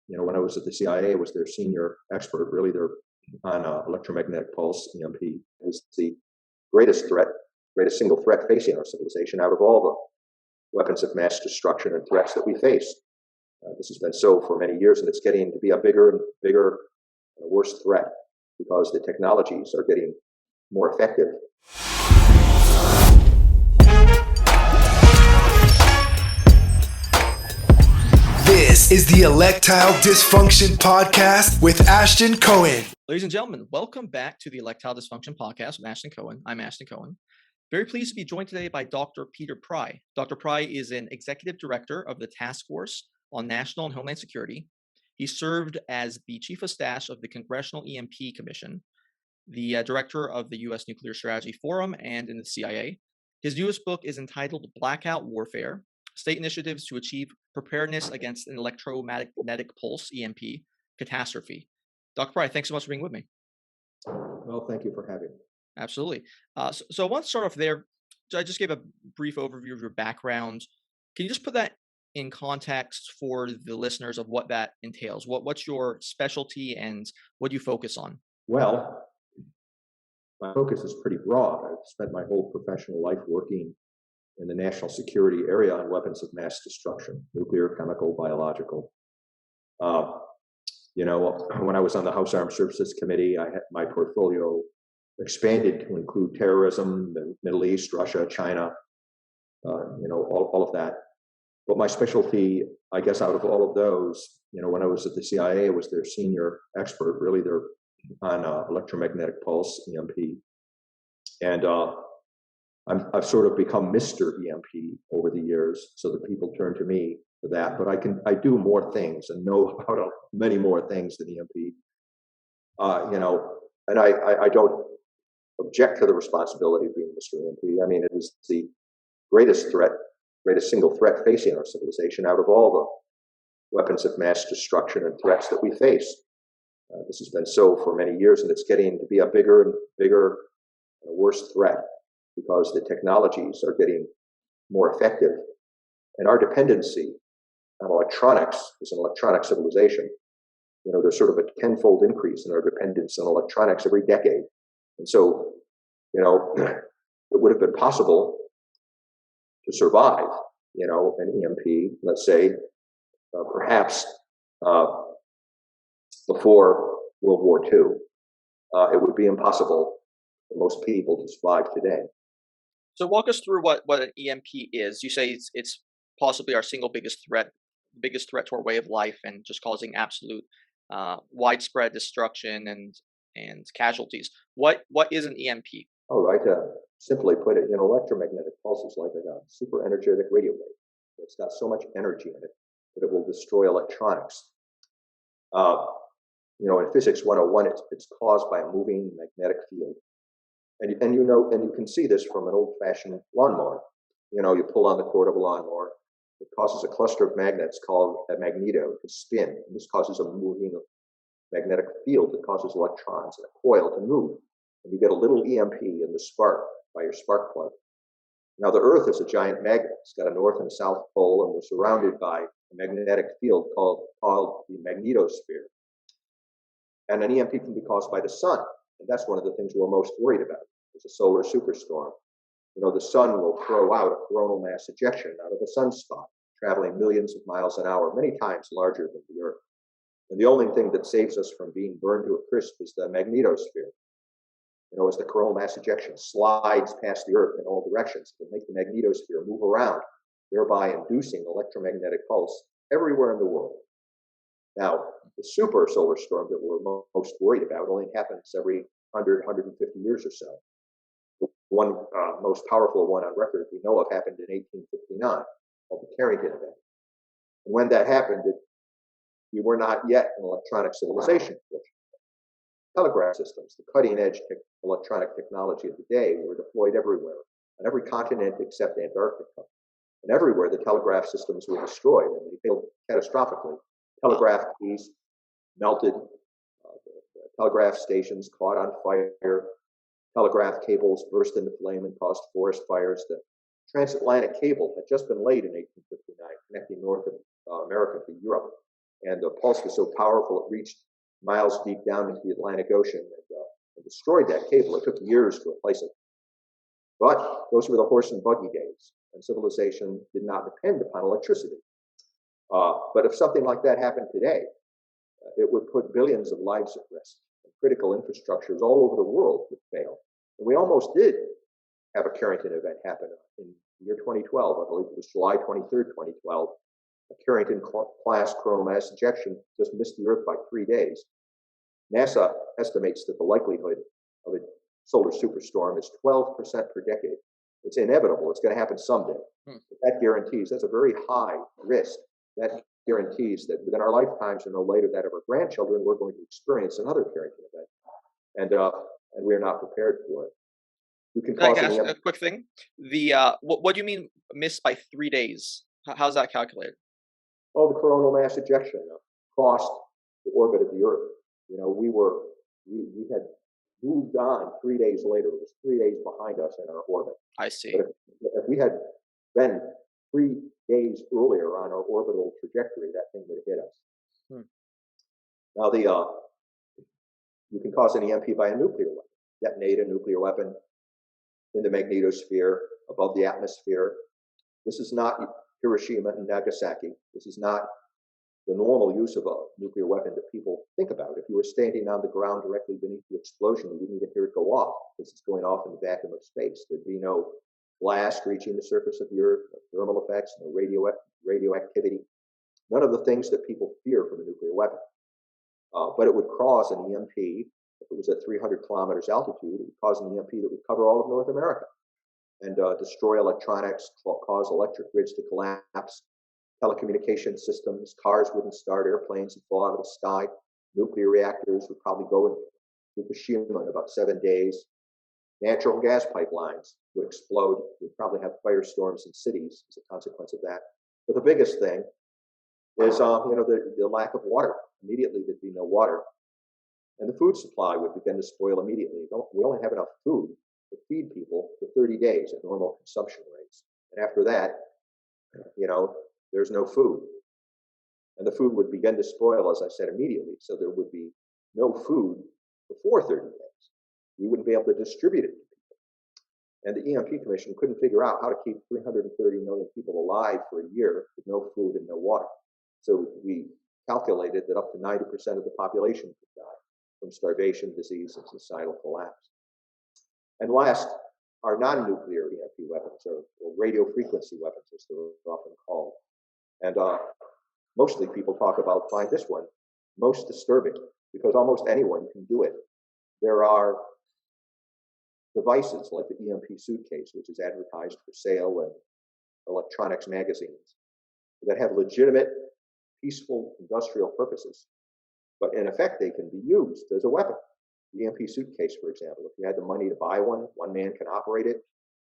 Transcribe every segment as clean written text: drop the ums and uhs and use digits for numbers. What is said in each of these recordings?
when I was at the CIA, I was their senior expert, really, on electromagnetic pulse. EMP is the greatest single threat facing our civilization out of all the weapons of mass destruction and threats that we face. This has been so for many years, and it's getting to be a bigger and bigger, worse threat because the technologies are getting more effective. This is the Electile Dysfunction Podcast with Ashton Cohen. Ladies and gentlemen, welcome back to the Electile Dysfunction Podcast with Ashton Cohen. I'm Ashton Cohen. Very pleased to be joined today by Dr. Peter Prys. Dr. Prys is an executive director of the Task Force on National and Homeland Security. He served as the chief of staff of the Congressional EMP Commission, the director of the U.S. Nuclear Strategy Forum, and in the CIA. His newest book is entitled Blackout Warfare: State Initiatives to Achieve Preparedness Against an Electromagnetic Pulse, EMP, Catastrophe. Dr. Prys, thanks so much for being with me. Well, thank you for having me. Absolutely. So I want to start off there. I just gave a brief overview of your background. Can you just put that in context for the listeners of what that entails? What's your specialty and what do you focus on? Well, my focus is pretty broad. I've spent my whole professional life working in the national security area on weapons of mass destruction, nuclear, chemical, biological. When I was on the House Armed Services Committee, my portfolio expanded to include terrorism, the Middle East, Russia, China, all of that. But my specialty, I guess, out of all of those, when I was at the CIA, I was their senior expert, really, on electromagnetic pulse, EMP. And I've sort of become Mr. EMP over the years, so that people turn to me for that. But I do more things and know about many more things than EMP. And I don't object to the responsibility of being Mr. EMP. I mean, it is the greatest single threat facing our civilization out of all the weapons of mass destruction and threats that we face. This has been so for many years, and it's getting to be a bigger and bigger, worse threat because the technologies are getting more effective. And our dependency on electronics is an electronic civilization. There's sort of a tenfold increase in our dependence on electronics every decade. And so, it would have been possible to survive, an EMP, let's say, perhaps before World War II. It would be impossible for most people to survive today. So walk us through what an EMP is. You say it's possibly our single biggest threat to our way of life and just causing absolute widespread destruction and casualties. What is an EMP? All right. Simply put it, electromagnetic pulse is like a super energetic radio wave. It's got so much energy in it that it will destroy electronics. In Physics 101, it's caused by a moving magnetic field. And you can see this from an old-fashioned lawnmower. You pull on the cord of a lawnmower. It causes a cluster of magnets called a magneto to spin. And this causes a moving magnetic field that causes electrons in a coil to move. And you get a little EMP in the spark by your spark plug. Now, the Earth is a giant magnet. It's got a north and a south pole, and we're surrounded by a magnetic field called the magnetosphere. And an EMP can be caused by the sun. And that's one of the things we're most worried about. It's a solar superstorm. The sun will throw out a coronal mass ejection out of a sunspot, traveling millions of miles an hour, many times larger than the Earth. And the only thing that saves us from being burned to a crisp is the magnetosphere. As the coronal mass ejection slides past the Earth in all directions, it will make the magnetosphere move around, thereby inducing electromagnetic pulse everywhere in the world. Now, the super solar storm that we're most worried about only happens every 100, 150 years or so. The one most powerful one on record we know of happened in 1859, called the Carrington event. And when that happened, we were not yet an electronic civilization. Telegraph systems, the cutting-edge electronic technology of the day, were deployed everywhere, on every continent except Antarctica. And everywhere, the telegraph systems were destroyed, and they failed catastrophically. Telegraph keys melted, telegraph stations caught on fire, telegraph cables burst into flame and caused forest fires. The transatlantic cable had just been laid in 1859, connecting North America to Europe. and the pulse was so powerful it reached miles deep down into the Atlantic Ocean and destroyed that cable. It took years to replace it. But those were the horse and buggy days, and civilization did not depend upon electricity. But if something like that happened today, it would put billions of lives at risk. And critical infrastructures all over the world would fail. And we almost did have a Carrington event happen in the year 2012. I believe it was July 23rd, 2012. A Carrington-class coronal mass ejection just missed the Earth by 3 days. NASA estimates that the likelihood of a solar superstorm is 12% per decade. It's inevitable. It's going to happen someday. But that guarantees, that's a very high risk. That guarantees that within our lifetimes or no later that of our grandchildren, we're going to experience another Carrington event. And we're not prepared for it. You can I ask a quick thing? What do you mean missed by 3 days? How's that calculated? Oh, the coronal mass ejection crossed the orbit of the Earth. You know, we had moved on 3 days later. It was 3 days behind us in our orbit. I see. But if we had been 3 days earlier on our orbital trajectory, that thing would have hit us. Now, you can cause an EMP by a nuclear weapon, detonate a nuclear weapon in the magnetosphere, above the atmosphere. This is not Hiroshima and Nagasaki. This is not the normal use of a nuclear weapon that people think about. If you were standing on the ground directly beneath the explosion, you wouldn't even hear it go off because it's going off in the vacuum of space. There'd be no blast reaching the surface of the Earth, no thermal effects, no radioactivity, none of the things that people fear from a nuclear weapon. But it would cause an EMP. If it was at 300 kilometers altitude, it would cause an EMP that would cover all of North America and destroy electronics, cause electric grids to collapse, telecommunication systems, cars wouldn't start, airplanes would fall out of the sky, nuclear reactors would probably go into Fukushima in about 7 days. Natural gas pipelines would explode. We'd probably have firestorms in cities as a consequence of that. But the biggest thing is, the lack of water. Immediately, there'd be no water. And the food supply would begin to spoil immediately. We only have enough food to feed people for 30 days at normal consumption rates. And after that, there's no food. And the food would begin to spoil, as I said, immediately. So there would be no food before 30 days. We wouldn't be able to distribute it to people. And the EMP Commission couldn't figure out how to keep 330 million people alive for a year with no food and no water. So we calculated that up to 90% of the population could die from starvation, disease, and societal collapse. And last, our non-nuclear EMP weapons, or radio frequency weapons, as they're often called. And mostly people find this one most disturbing because almost anyone can do it. There are devices like the EMP suitcase, which is advertised for sale in electronics magazines, that have legitimate, peaceful industrial purposes. But in effect, they can be used as a weapon. The EMP suitcase, for example, if you had the money to buy one man can operate it.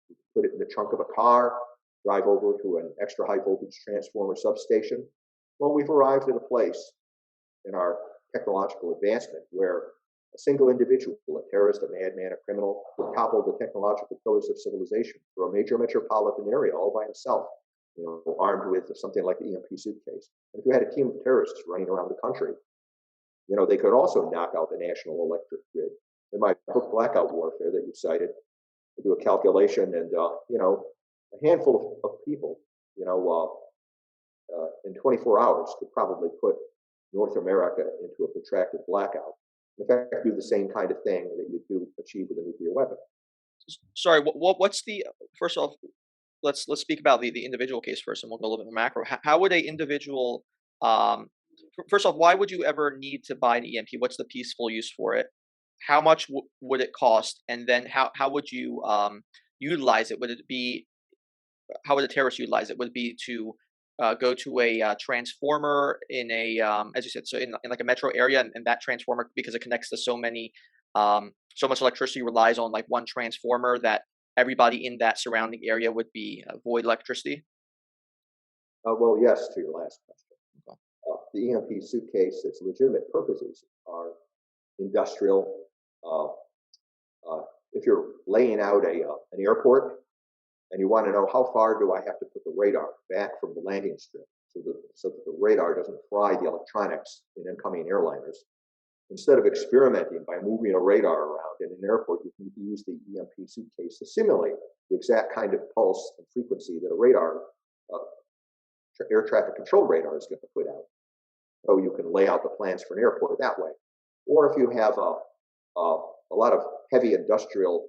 You can put it in the trunk of a car, drive over to an extra high voltage transformer substation. Well, we've arrived at a place in our technological advancement where a single individual, a terrorist, a madman, a criminal, would topple the technological pillars of civilization for a major metropolitan area all by himself, armed with something like the EMP suitcase. And if you had a team of terrorists running around the country, they could also knock out the national electric grid. In my book, Blackout Warfare, that you cited, I do a calculation, and a handful of people, in 24 hours could probably put North America into a protracted blackout. In fact, do the same kind of thing that you do achieve with a nuclear weapon. Sorry, what's the first off? Let's speak about the individual case first, and we'll go a little bit more macro. How would a individual first off, why would you ever need to buy an EMP? What's the peaceful use for it? How much would it cost? And then how would you utilize it? How would a terrorist utilize it? Would it be to go to a transformer in a, as you said, so in like a metro area, and that transformer, because it connects to so much electricity relies on like one transformer that everybody in that surrounding area would be void electricity? Well, yes, to your last question. Okay. The EMP suitcase, its legitimate purposes are industrial. If you're laying out an airport and you want to know how far do I have to put the radar back from the landing strip so that the radar doesn't fry the electronics in incoming airliners. Instead of experimenting by moving a radar around in an airport, you can use the EMP suitcase to simulate the exact kind of pulse and frequency that a radar, air traffic control radar is going to put out. So you can lay out the plans for an airport that way. Or if you have a lot of heavy industrial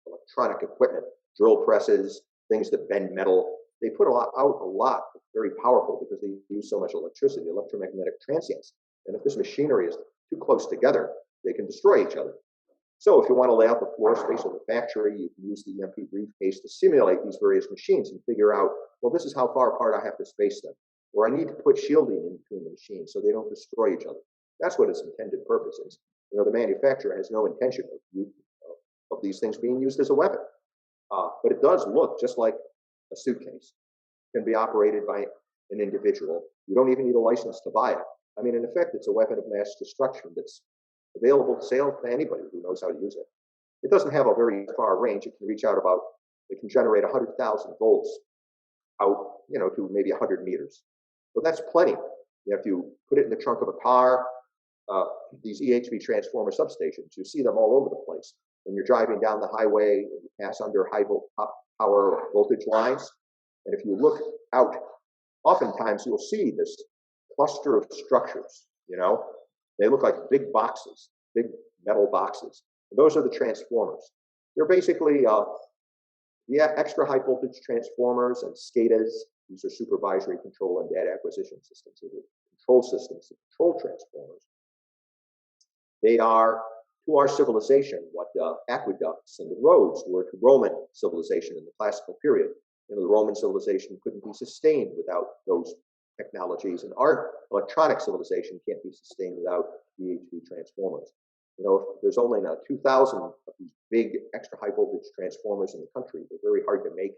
electronic equipment, drill presses, things that bend metal, they put a lot very powerful because they use so much electricity, electromagnetic transients. And if this machinery is too close together, they can destroy each other. So if you want to lay out the floor space of the factory, you can use the EMP briefcase to simulate these various machines and figure out, well, this is how far apart I have to space them. Or I need to put shielding in between the machines so they don't destroy each other. That's what its intended purpose is. The manufacturer has no intention of these things being used as a weapon. But it does look just like a suitcase. It can be operated by an individual. You don't even need a license to buy it. I mean, in effect, it's a weapon of mass destruction that's available to sale to anybody who knows how to use it. It doesn't have a very far range. It can reach out it can generate 100,000 volts out, to maybe 100 meters. So that's plenty. If you put it in the trunk of a car, these EHV transformer substations, you see them all over the place. When you're driving down the highway, and you pass under high power voltage lines, and if you look out, oftentimes you'll see this cluster of structures. They look like big boxes, big metal boxes. And those are the transformers. They're basically the extra high voltage transformers and SCADAs. These are supervisory control and data acquisition systems. They're the control systems, the control transformers. They are, to our civilization, what aqueducts and the roads were to Roman civilization in the classical period. The Roman civilization couldn't be sustained without those technologies, and our electronic civilization can't be sustained without EHV transformers. If there's only now 2,000 of these big extra high voltage transformers in the country. They're very hard to make.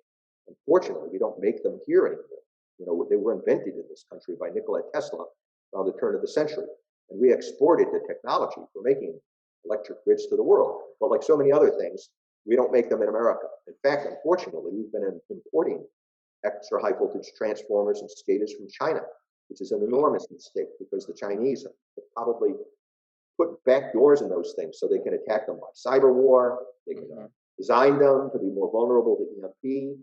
Unfortunately, we don't make them here anymore. They were invented in this country by Nikola Tesla around the turn of the century, and we exported the technology for making electric grids to the world. But like so many other things, we don't make them in America. In fact, unfortunately, we've been importing extra high voltage transformers and SCADAs from China, which is an enormous mistake because the Chinese have probably put back doors in those things so they can attack them by cyber war. They can design them to be more vulnerable to EMP.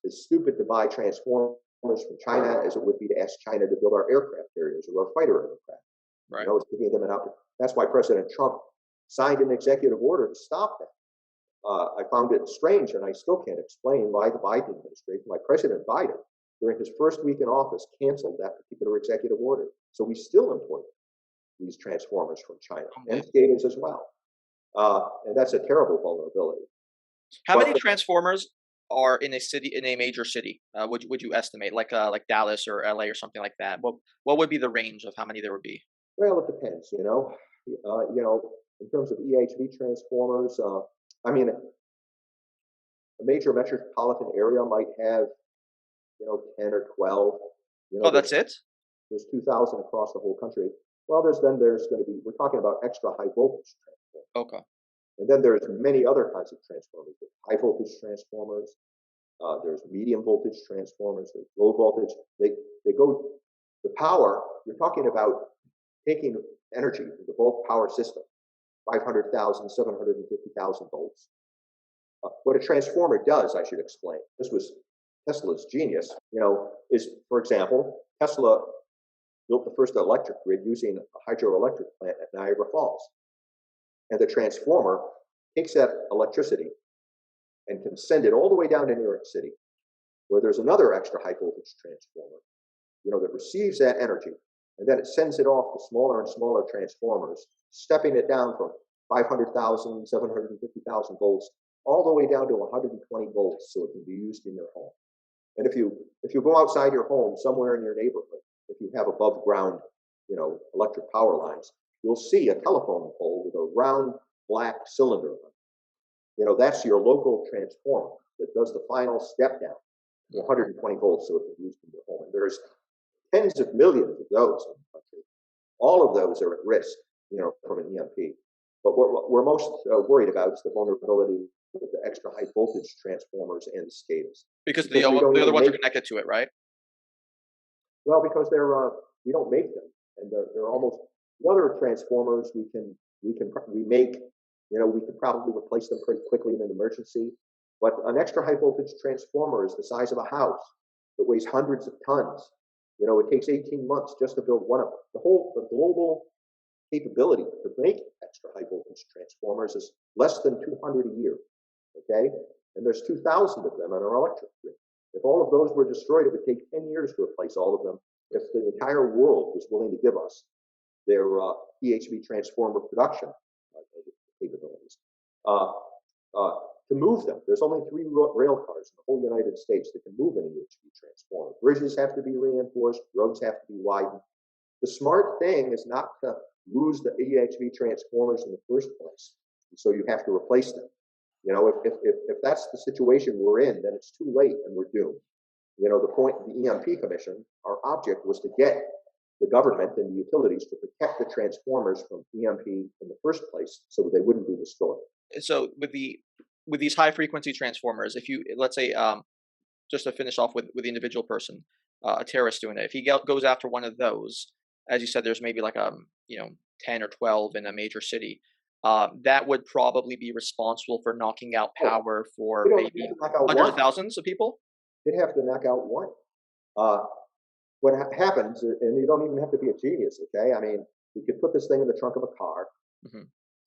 It's stupid to buy transformers from China as it would be to ask China to build our aircraft carriers or our fighter aircraft. Right. It's giving them an opportunity. That's why President Trump signed an executive order to stop that. I found it strange, and I still can't explain why the Biden administration, why President Biden, during his first week in office, canceled that particular executive order. So we still import these transformers from China and SCADAs as well. And that's a terrible vulnerability. How many transformers are in a major city? Would you estimate, like Dallas or LA or something like that? What would be the range of how many there would be? Well, it depends. In terms of EHV transformers, a major metropolitan area might have, 10 or 12. That's it? There's 2,000 across the whole country. Well, there's going to be, we're talking about extra high voltage transformers. Okay. And then there's many other kinds of transformers. There's high voltage transformers. There's medium voltage transformers. There's low voltage. They go, the power, you're talking about taking energy from the bulk power system, 500,000, 750,000 volts. What a transformer does, I should explain, this was Tesla's genius, is, for example, Tesla built the first electric grid using a hydroelectric plant at Niagara Falls. And the transformer takes that electricity and can send it all the way down to New York City, where there's another extra high voltage transformer, that receives that energy, and then it sends it off to smaller and smaller transformers, stepping it down from 500,000, 750,000 volts, all the way down to 120 volts, so it can be used in your home. And if you go outside your home, somewhere in your neighborhood, if you have above ground, electric power lines, you'll see a telephone pole with a round black cylinder on it. That's your local transformer that does the final step down to 120 volts, so it can be used in your home. And there's tens of millions of those in the country. All of those are at risk, from an EMP. But what we're most worried about is the vulnerability with the extra high voltage transformers and the SCADAs. Because the other ones are connected to it, right? Well, because we don't make them, and they're almost the other transformers we make. We could probably replace them pretty quickly in an emergency. But an extra high voltage transformer is the size of a house. It weighs hundreds of tons. It takes 18 months just to build one of them. The global capability to make extra high voltage transformers is less than 200 a year. Okay, and there's 2,000 of them on our electric grid. If all of those were destroyed, it would take 10 years to replace all of them. If the entire world was willing to give us their EHV transformer production capabilities, to move them, there's only 3 rail cars in the whole United States that can move an EHV transformer. Bridges have to be reinforced, roads have to be widened. The smart thing is not to lose the EHV transformers in the first place, so you have to replace them. If that's the situation we're in, then it's too late and we're doomed. The EMP Commission, our object was to get the government and the utilities to protect the transformers from EMP in the first place so they wouldn't be destroyed. So with these high frequency transformers, if you, let's say, just to finish off with the individual person, a terrorist doing it, if he goes after one of those, as you said, there's maybe like 10 or 12 in a major city. That would probably be responsible for knocking out power for maybe hundreds of thousands of people. You'd have to knock out one. What happens, and you don't even have to be a genius, okay? I mean, you could put this thing in the trunk of a car,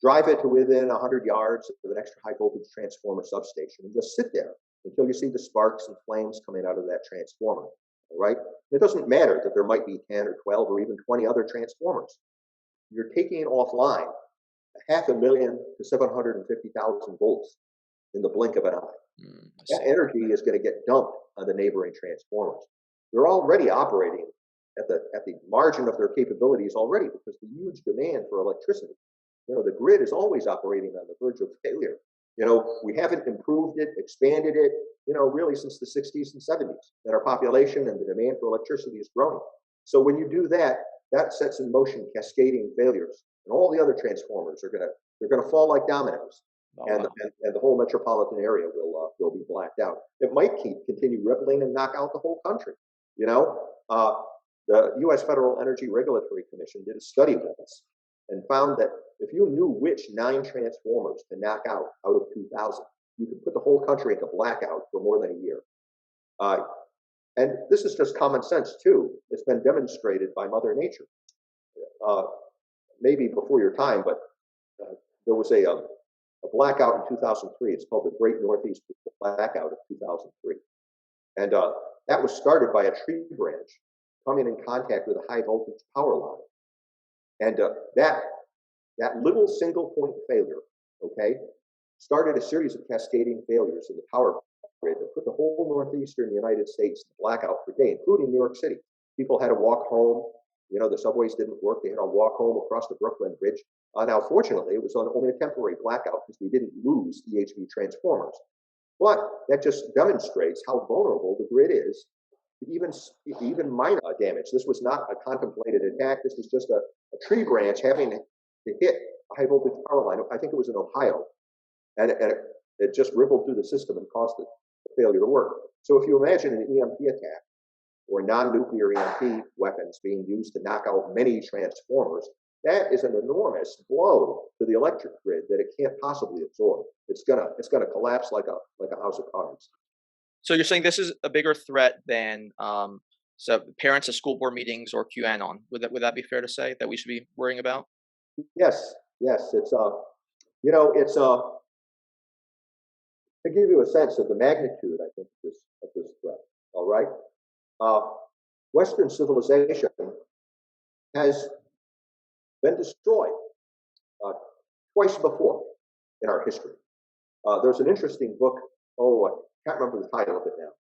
drive it to within 100 yards of an extra high voltage transformer substation, and just sit there until you see the sparks and flames coming out of that transformer, all right? It doesn't matter that there might be 10 or 12 or even 20 other transformers. You're taking offline 500,000 to 750,000 volts in the blink of an eye. That energy is going to get dumped on the neighboring transformers. They're already operating at the margin of their capabilities already because the huge demand for electricity. The grid is always operating on the verge of failure. We haven't improved it, expanded it, really since the 60s and 70s. And our population and the demand for electricity is growing. So when you do that, that sets in motion cascading failures, and all the other transformers are gonna fall like dominoes, and the whole metropolitan area will be blacked out. It might continue rippling and knock out the whole country. The U.S. Federal Energy Regulatory Commission did a study once and found that if you knew which 9 transformers to knock out of 2,000, you could put the whole country into blackout for more than a year. And this is just common sense too. It's been demonstrated by Mother Nature. Maybe before your time, but there was a blackout in 2003. It's called the Great Northeast Blackout of 2003. And that was started by a tree branch coming in contact with a high voltage power line. And that little single point failure, okay, started a series of cascading failures in the power grid that put the whole northeastern United States in blackout for a day, including New York City. People had to walk home. The subways didn't work. They had to walk home across the Brooklyn Bridge. Now, fortunately, it was only a temporary blackout because we didn't lose EHV transformers. But that just demonstrates how vulnerable the grid is to even minor damage. This was not a contemplated attack. This was just a tree branch having to hit a high voltage power line. I think it was in Ohio. And it just rippled through the system and caused the failure to work. So if you imagine an EMP attack or non-nuclear EMP weapons being used to knock out many transformers, that is an enormous blow to the electric grid that it can't possibly absorb. It's gonna collapse like a house of cards. So you're saying this is a bigger threat than so parents at school board meetings or QAnon? Would that be fair to say that we should be worrying about? Yes. It's to give you a sense of the magnitude, I think, of this threat. All right, Western civilization has been destroyed twice before in our history. There's an interesting book. I can't remember the title of it now.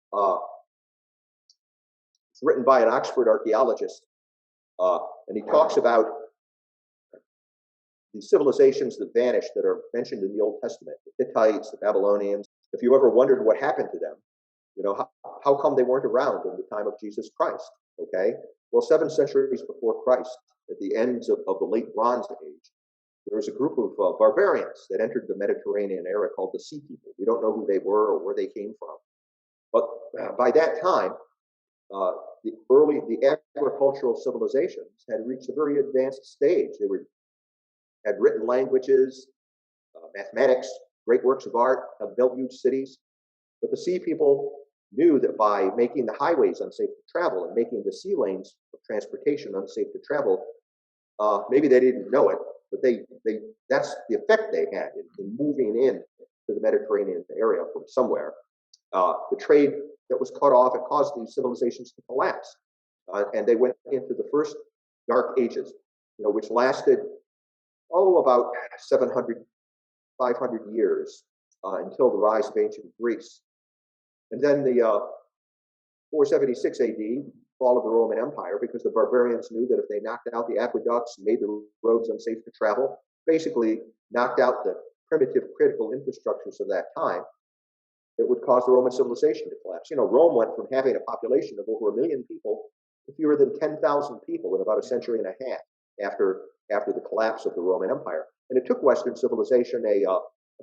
It's written by an Oxford archaeologist, and he talks about the civilizations that vanished that are mentioned in the Old Testament, the Hittites, the Babylonians. If you ever wondered what happened to them, how come they weren't around in the time of Jesus Christ? Okay, well, 7 centuries before Christ, at the ends of the late Bronze Age, there was a group of barbarians that entered the Mediterranean era called the Sea People. We don't know who they were or where they came from. But by that time, the agricultural civilizations had reached a very advanced stage. They had written languages, mathematics, great works of art, have built huge cities. But the sea people knew that by making the highways unsafe to travel and making the sea lanes of transportation unsafe to travel, maybe they didn't know it, but that's the effect they had in moving in to the Mediterranean area from somewhere. The trade that was cut off, it caused these civilizations to collapse. And they went into the first dark ages, which lasted, about 700, 500 years until the rise of ancient Greece. And then the 476 AD, fall of the Roman Empire, because the barbarians knew that if they knocked out the aqueducts and made the roads unsafe to travel, basically knocked out the primitive critical infrastructures of that time, it would cause the Roman civilization to collapse. Rome went from having a population of over 1 million people to fewer than 10,000 people in about a century and a half after the collapse of the Roman Empire. And it took Western civilization a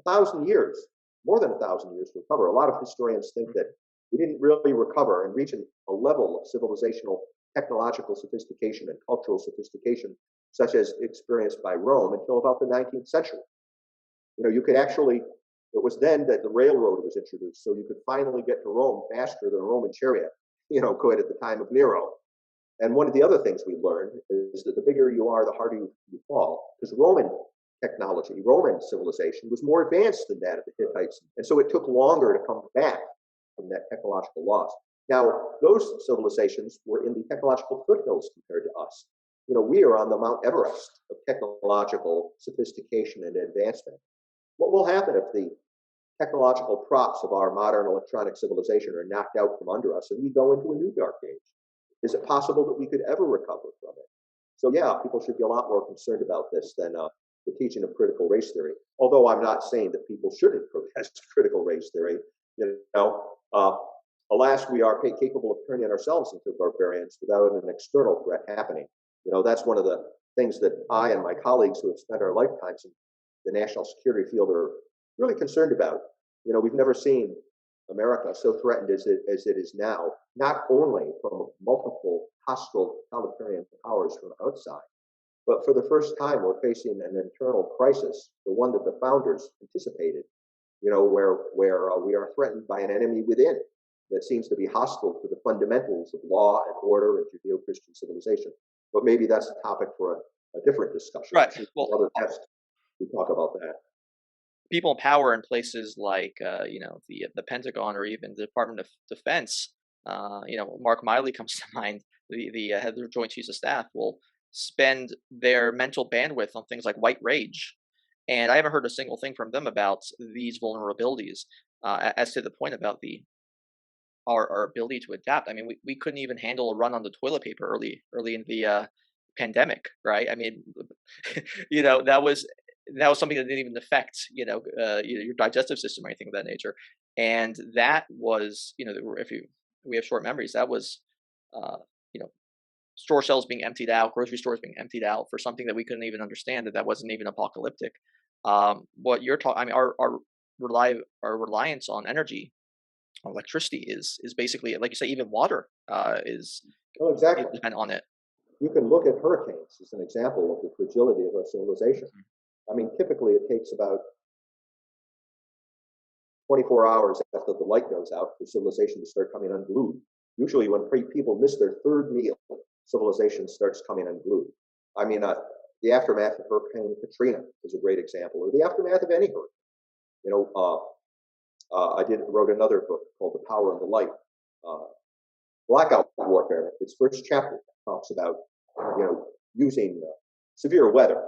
1,000 years, more than 1,000 years to recover. A lot of historians think that we didn't really recover and reach a level of civilizational, technological sophistication and cultural sophistication, such as experienced by Rome, until about the 19th century. You could actually, it was then that the railroad was introduced, so you could finally get to Rome faster than a Roman chariot, could at the time of Nero. And one of the other things we learned is that the bigger you are, the harder you fall, because Roman technology, Roman civilization was more advanced than that of the Hittites. And so it took longer to come back from that technological loss. Now, those civilizations were in the technological foothills compared to us. We are on the Mount Everest of technological sophistication and advancement. What will happen if the technological props of our modern electronic civilization are knocked out from under us and we go into a new dark age? Is it possible that we could ever recover from it? So yeah, people should be a lot more concerned about this than the teaching of critical race theory. Although I'm not saying that people shouldn't protest critical race theory. Alas, we are capable of turning ourselves into barbarians without an external threat happening. That's one of the things that I and my colleagues who have spent our lifetimes in the national security field are really concerned about. We've never seen America so threatened as it is now, not only from multiple hostile totalitarian powers from outside, but for the first time we're facing an internal crisis, the one that the founders anticipated, where we are threatened by an enemy within that seems to be hostile to the fundamentals of law and order and Judeo-Christian civilization. But maybe that's a topic for a different discussion. Right. Well, other tests we talk about that. People in power in places like the Pentagon or even the Department of Defense, Mark Miley comes to mind, the head of the Joint Chiefs of Staff, will spend their mental bandwidth on things like white rage. And I haven't heard a single thing from them about these vulnerabilities. As to the point about our ability to adapt, I mean, we couldn't even handle a run on the toilet paper early in the pandemic, right? I mean, that was something that didn't even affect your digestive system or anything of that nature. And that was, if we have short memories, that was store shelves being emptied out, grocery stores being emptied out for something that we couldn't even understand, that wasn't even apocalyptic. What you're talking, I mean, our reliance on energy, electricity is basically, like you say, even water is exactly dependent on it. You can look at hurricanes as an example of the fragility of our civilization. I mean, typically it takes about 24 hours after the light goes out for civilization to start coming unglued. Usually when people miss their third meal, civilization starts coming unglued. I mean, the aftermath of Hurricane Katrina is a great example, or the aftermath of any hurricane. I wrote another book called The Power of the Light, Blackout Warfare. Its first chapter talks about, using severe weather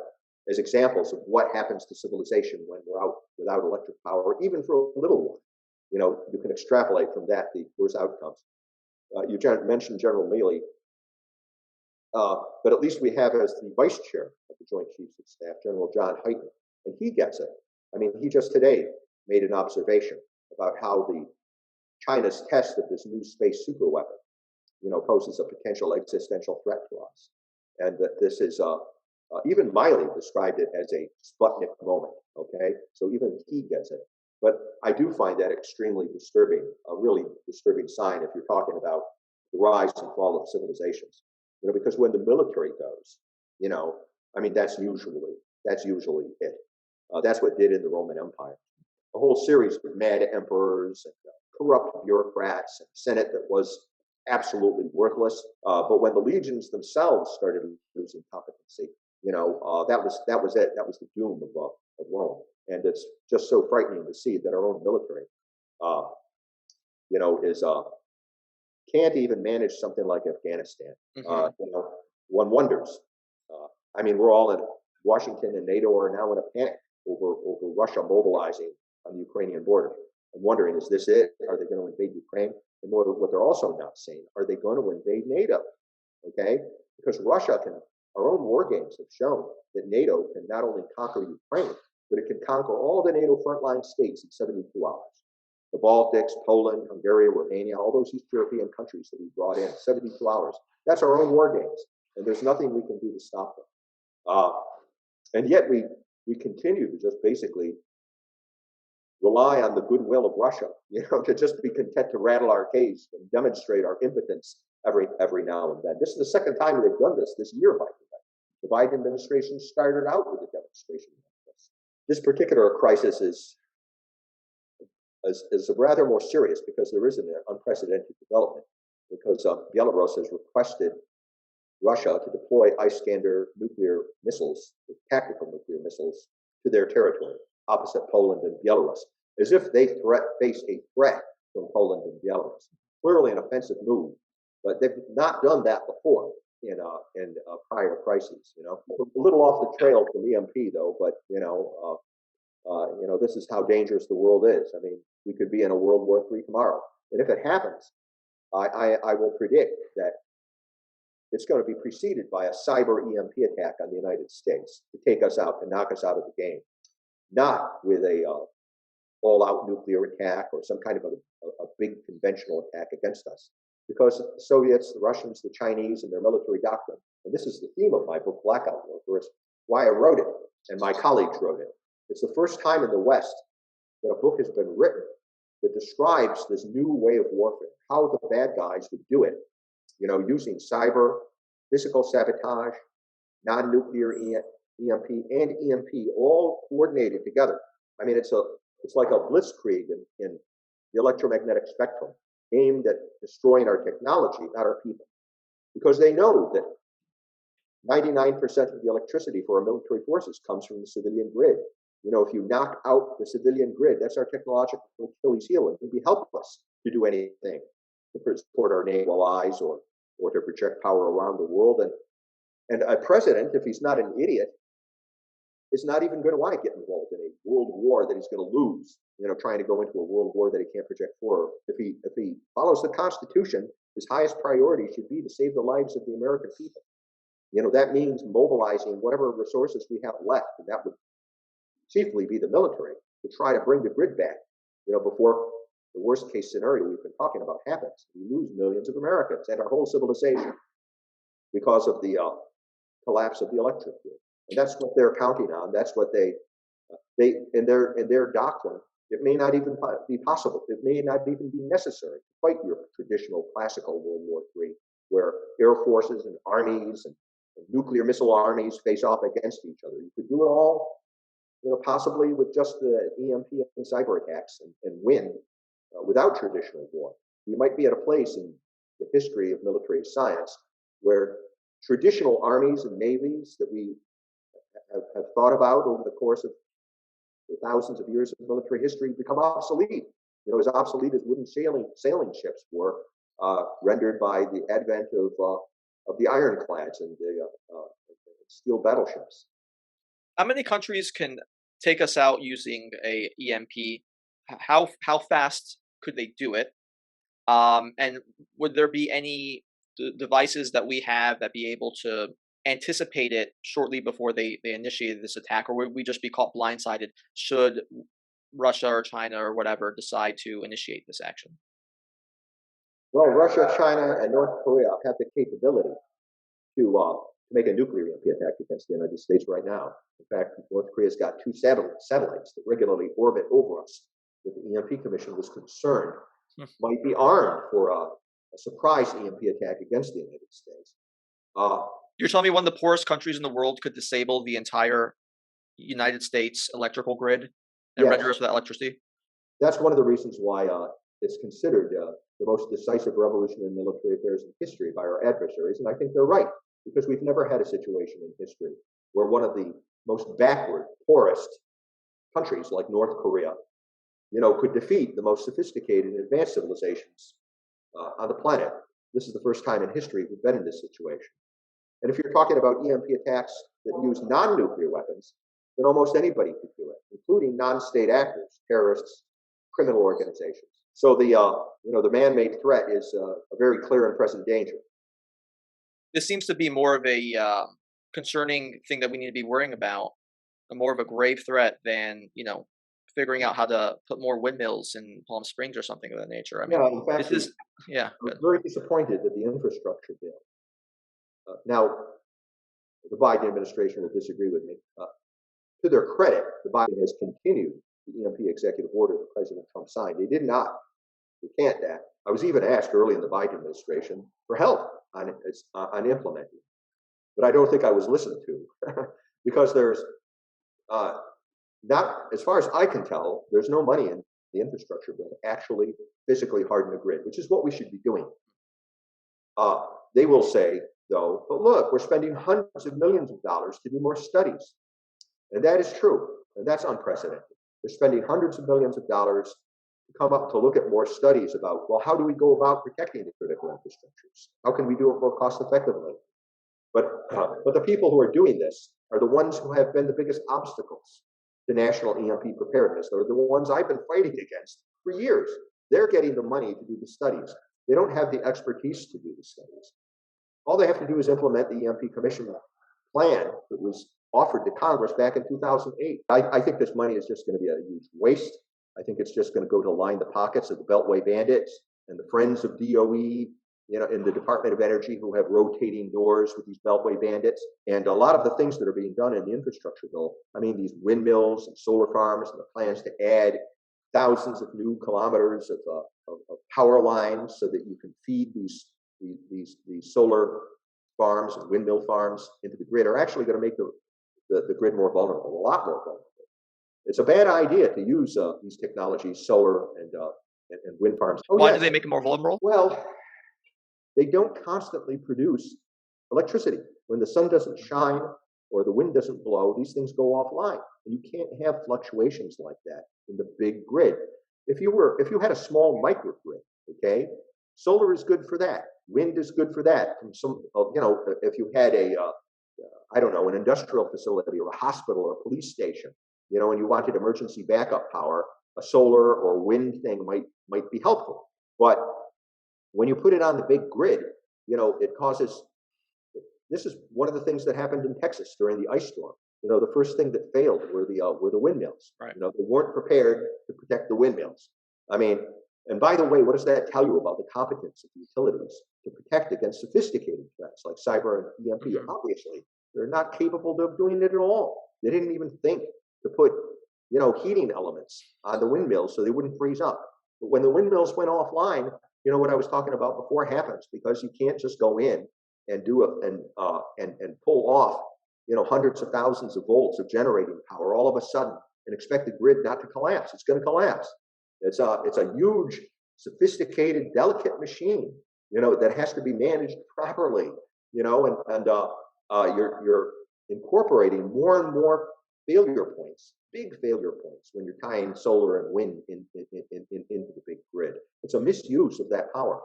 as examples of what happens to civilization when we're out without electric power, even for a little while. You can extrapolate from that the worst outcomes. You mentioned General Milley, but at least we have as the vice chair of the Joint Chiefs of Staff, General John Hyten, and he gets it. I mean, he just today made an observation about how China's test of this new space superweapon, poses a potential existential threat to us, and that this is even Miley described it as a Sputnik moment. Okay, so even he gets it. But I do find that extremely disturbing, a really disturbing sign if you're talking about the rise and fall of civilizations. Because when the military goes, that's usually it. That's what did in the Roman Empire. A whole series of mad emperors and corrupt bureaucrats and Senate that was absolutely worthless. But when the legions themselves started losing competency, that was it. That was the doom of Rome. And it's just so frightening to see that our own military, can't even manage something like Afghanistan. One wonders. We're all in Washington and NATO are now in a panic over Russia mobilizing on the Ukrainian border. I'm wondering, is this it? Are they going to invade Ukraine? And what they're also not saying, are they going to invade NATO? Okay, because our own war games have shown that NATO can not only conquer Ukraine, but it can conquer all the NATO frontline states in 72 hours. The Baltics, Poland, Hungary, Romania, all those East European countries that we brought in, 72 hours. That's our own war games, and there's nothing we can do to stop them. And yet we continue to just basically rely on the goodwill of Russia, to just be content to rattle our cage and demonstrate our impotence every now and then. This is the second time they've done this year, by the way. The Biden administration started out with a demonstration like this. This particular crisis is rather more serious because there is an unprecedented development, because Belarus has requested Russia to deploy Iskander nuclear missiles, tactical nuclear missiles, to their territory, opposite Poland and Belarus, as if they face a threat from Poland and Belarus. Clearly an offensive move, but they've not done that before in prior crises. A little off the trail from EMP though, but this is how dangerous the world is. We could be in a World War III tomorrow, and if it happens, I will predict that it's going to be preceded by a cyber EMP attack on the United States to take us out, to knock us out of the game, not with a all-out nuclear attack or some kind of a big conventional attack against us. Because the Soviets, the Russians, the Chinese, and their military doctrine, and this is the theme of my book, Blackout Warfare, is why I wrote it, and my colleagues wrote it. It's the first time in the West that a book has been written that describes this new way of warfare, how the bad guys would do it, using cyber, physical sabotage, non-nuclear EMP, and EMP all coordinated together. It's like a blitzkrieg in the electromagnetic spectrum, aimed at destroying our technology, not our people. Because they know that 99% of the electricity for our military forces comes from the civilian grid. If you knock out the civilian grid, that's our technological Achilles heel, and it would be helpless to do anything to support our naval allies or to project power around the world. And a president, if he's not an idiot, is not even going to want to get involved in a world war that he's going to lose, trying to go into a world war that he can't project forward. If he follows the Constitution, his highest priority should be to save the lives of the American people. That means mobilizing whatever resources we have left, and that would chiefly be the military, to try to bring the grid back, before the worst case scenario we've been talking about happens. We lose millions of Americans and our whole civilization because of the collapse of the electric grid. And that's what they're counting on. That's what they in their doctrine. It may not even be possible. It may not even be necessary to fight your traditional classical World War III, where air forces and armies and nuclear missile armies face off against each other. You could do it all, possibly with just the EMP and cyber attacks and win without traditional war. You might be at a place in the history of military science where traditional armies and navies that we have thought about over the course of the thousands of years of military history become obsolete. As obsolete as wooden sailing ships were, rendered by the advent of the ironclads and the steel battleships. How many countries can take us out using a EMP? How fast could they do it? And would there be any devices that we have that be able to anticipate it shortly before they initiated this attack, or would we just be caught blindsided should Russia or China or whatever decide to initiate this action? Well, Russia, China, and North Korea have the capability to make a nuclear EMP attack against the United States right now. In fact, North Korea's got 2 satellites that regularly orbit over us that the EMP Commission was concerned might be armed for surprise EMP attack against the United States. You're telling me one of the poorest countries in the world could disable the entire United States electrical grid and Yes. render us without electricity? That's one of the reasons why it's considered the most decisive revolution in military affairs in history by our adversaries, and I think they're right, because we've never had a situation in history where one of the most backward, poorest countries like North Korea, could defeat the most sophisticated and advanced civilizations on the planet. This is the first time in history we've been in this situation. And if you're talking about EMP attacks that use non-nuclear weapons, then almost anybody could do it, including non-state actors, terrorists, criminal organizations. So the man-made threat is a very clear and present danger. This seems to be more of a concerning thing that we need to be worrying about, more of a grave threat than figuring out how to put more windmills in Palm Springs or something of that nature. I mean, In fact, I'm very disappointed that the infrastructure bill. Now, the Biden administration will disagree with me. To their credit, the Biden has continued the EMP executive order that President Trump signed. They did not recant that. I was even asked early in the Biden administration for help on implementing, but I don't think I was listened to because there's not, as far as I can tell, there's no money in the infrastructure bill to actually physically harden the grid, which is what we should be doing. They will say, though, but look, we're spending hundreds of millions of dollars to do more studies. And that is true, and that's unprecedented. They're spending hundreds of millions of dollars to come up to look at more studies about, well, how do we go about protecting the critical infrastructures? How can we do it more cost effectively? But the people who are doing this are the ones who have been the biggest obstacles to national EMP preparedness. They're the ones I've been fighting against for years. They're getting the money to do the studies. They don't have the expertise to do the studies. All they have to do is implement the EMP Commission plan that was offered to Congress back in 2008. I think this money is just going to be a huge waste. I think it's just going to go to line the pockets of the Beltway bandits and the friends of DOE, in the Department of Energy, who have rotating doors with these Beltway bandits. And a lot of the things that are being done in the infrastructure bill, I mean, these windmills and solar farms and the plans to add thousands of new kilometers of power lines so that you can feed these solar farms and windmill farms into the grid are actually going to make the grid more vulnerable, a lot more vulnerable. It's a bad idea to use these technologies, solar and wind farms. Why do they make it more vulnerable? Well, they don't constantly produce electricity. When the sun doesn't shine or the wind doesn't blow, these things go offline. And you can't have fluctuations like that in the big grid. If you had a small microgrid, okay, solar is good for that. Wind is good for that. And if you had an industrial facility or a hospital or a police station, and you wanted emergency backup power, a solar or wind thing might be helpful. But when you put it on the big grid, it causes. This is one of the things that happened in Texas during the ice storm. The first thing that failed were the windmills. Right. They weren't prepared to protect the windmills. I mean, and by the way, what does that tell you about the competence of the utilities to protect against sophisticated threats like cyber and EMP? Mm-hmm. Obviously, they're not capable of doing it at all. They didn't even think to put, heating elements on the windmills so they wouldn't freeze up. But when the windmills went offline, what I was talking about before happens, because you can't just go in and do it and pull off, hundreds of thousands of volts of generating power all of a sudden and expect the grid not to collapse. It's going to collapse. It's a huge, sophisticated, delicate machine, that has to be managed properly, and you're incorporating more and more failure points, big failure points, when you're tying solar and wind into the big grid. It's a misuse of that power,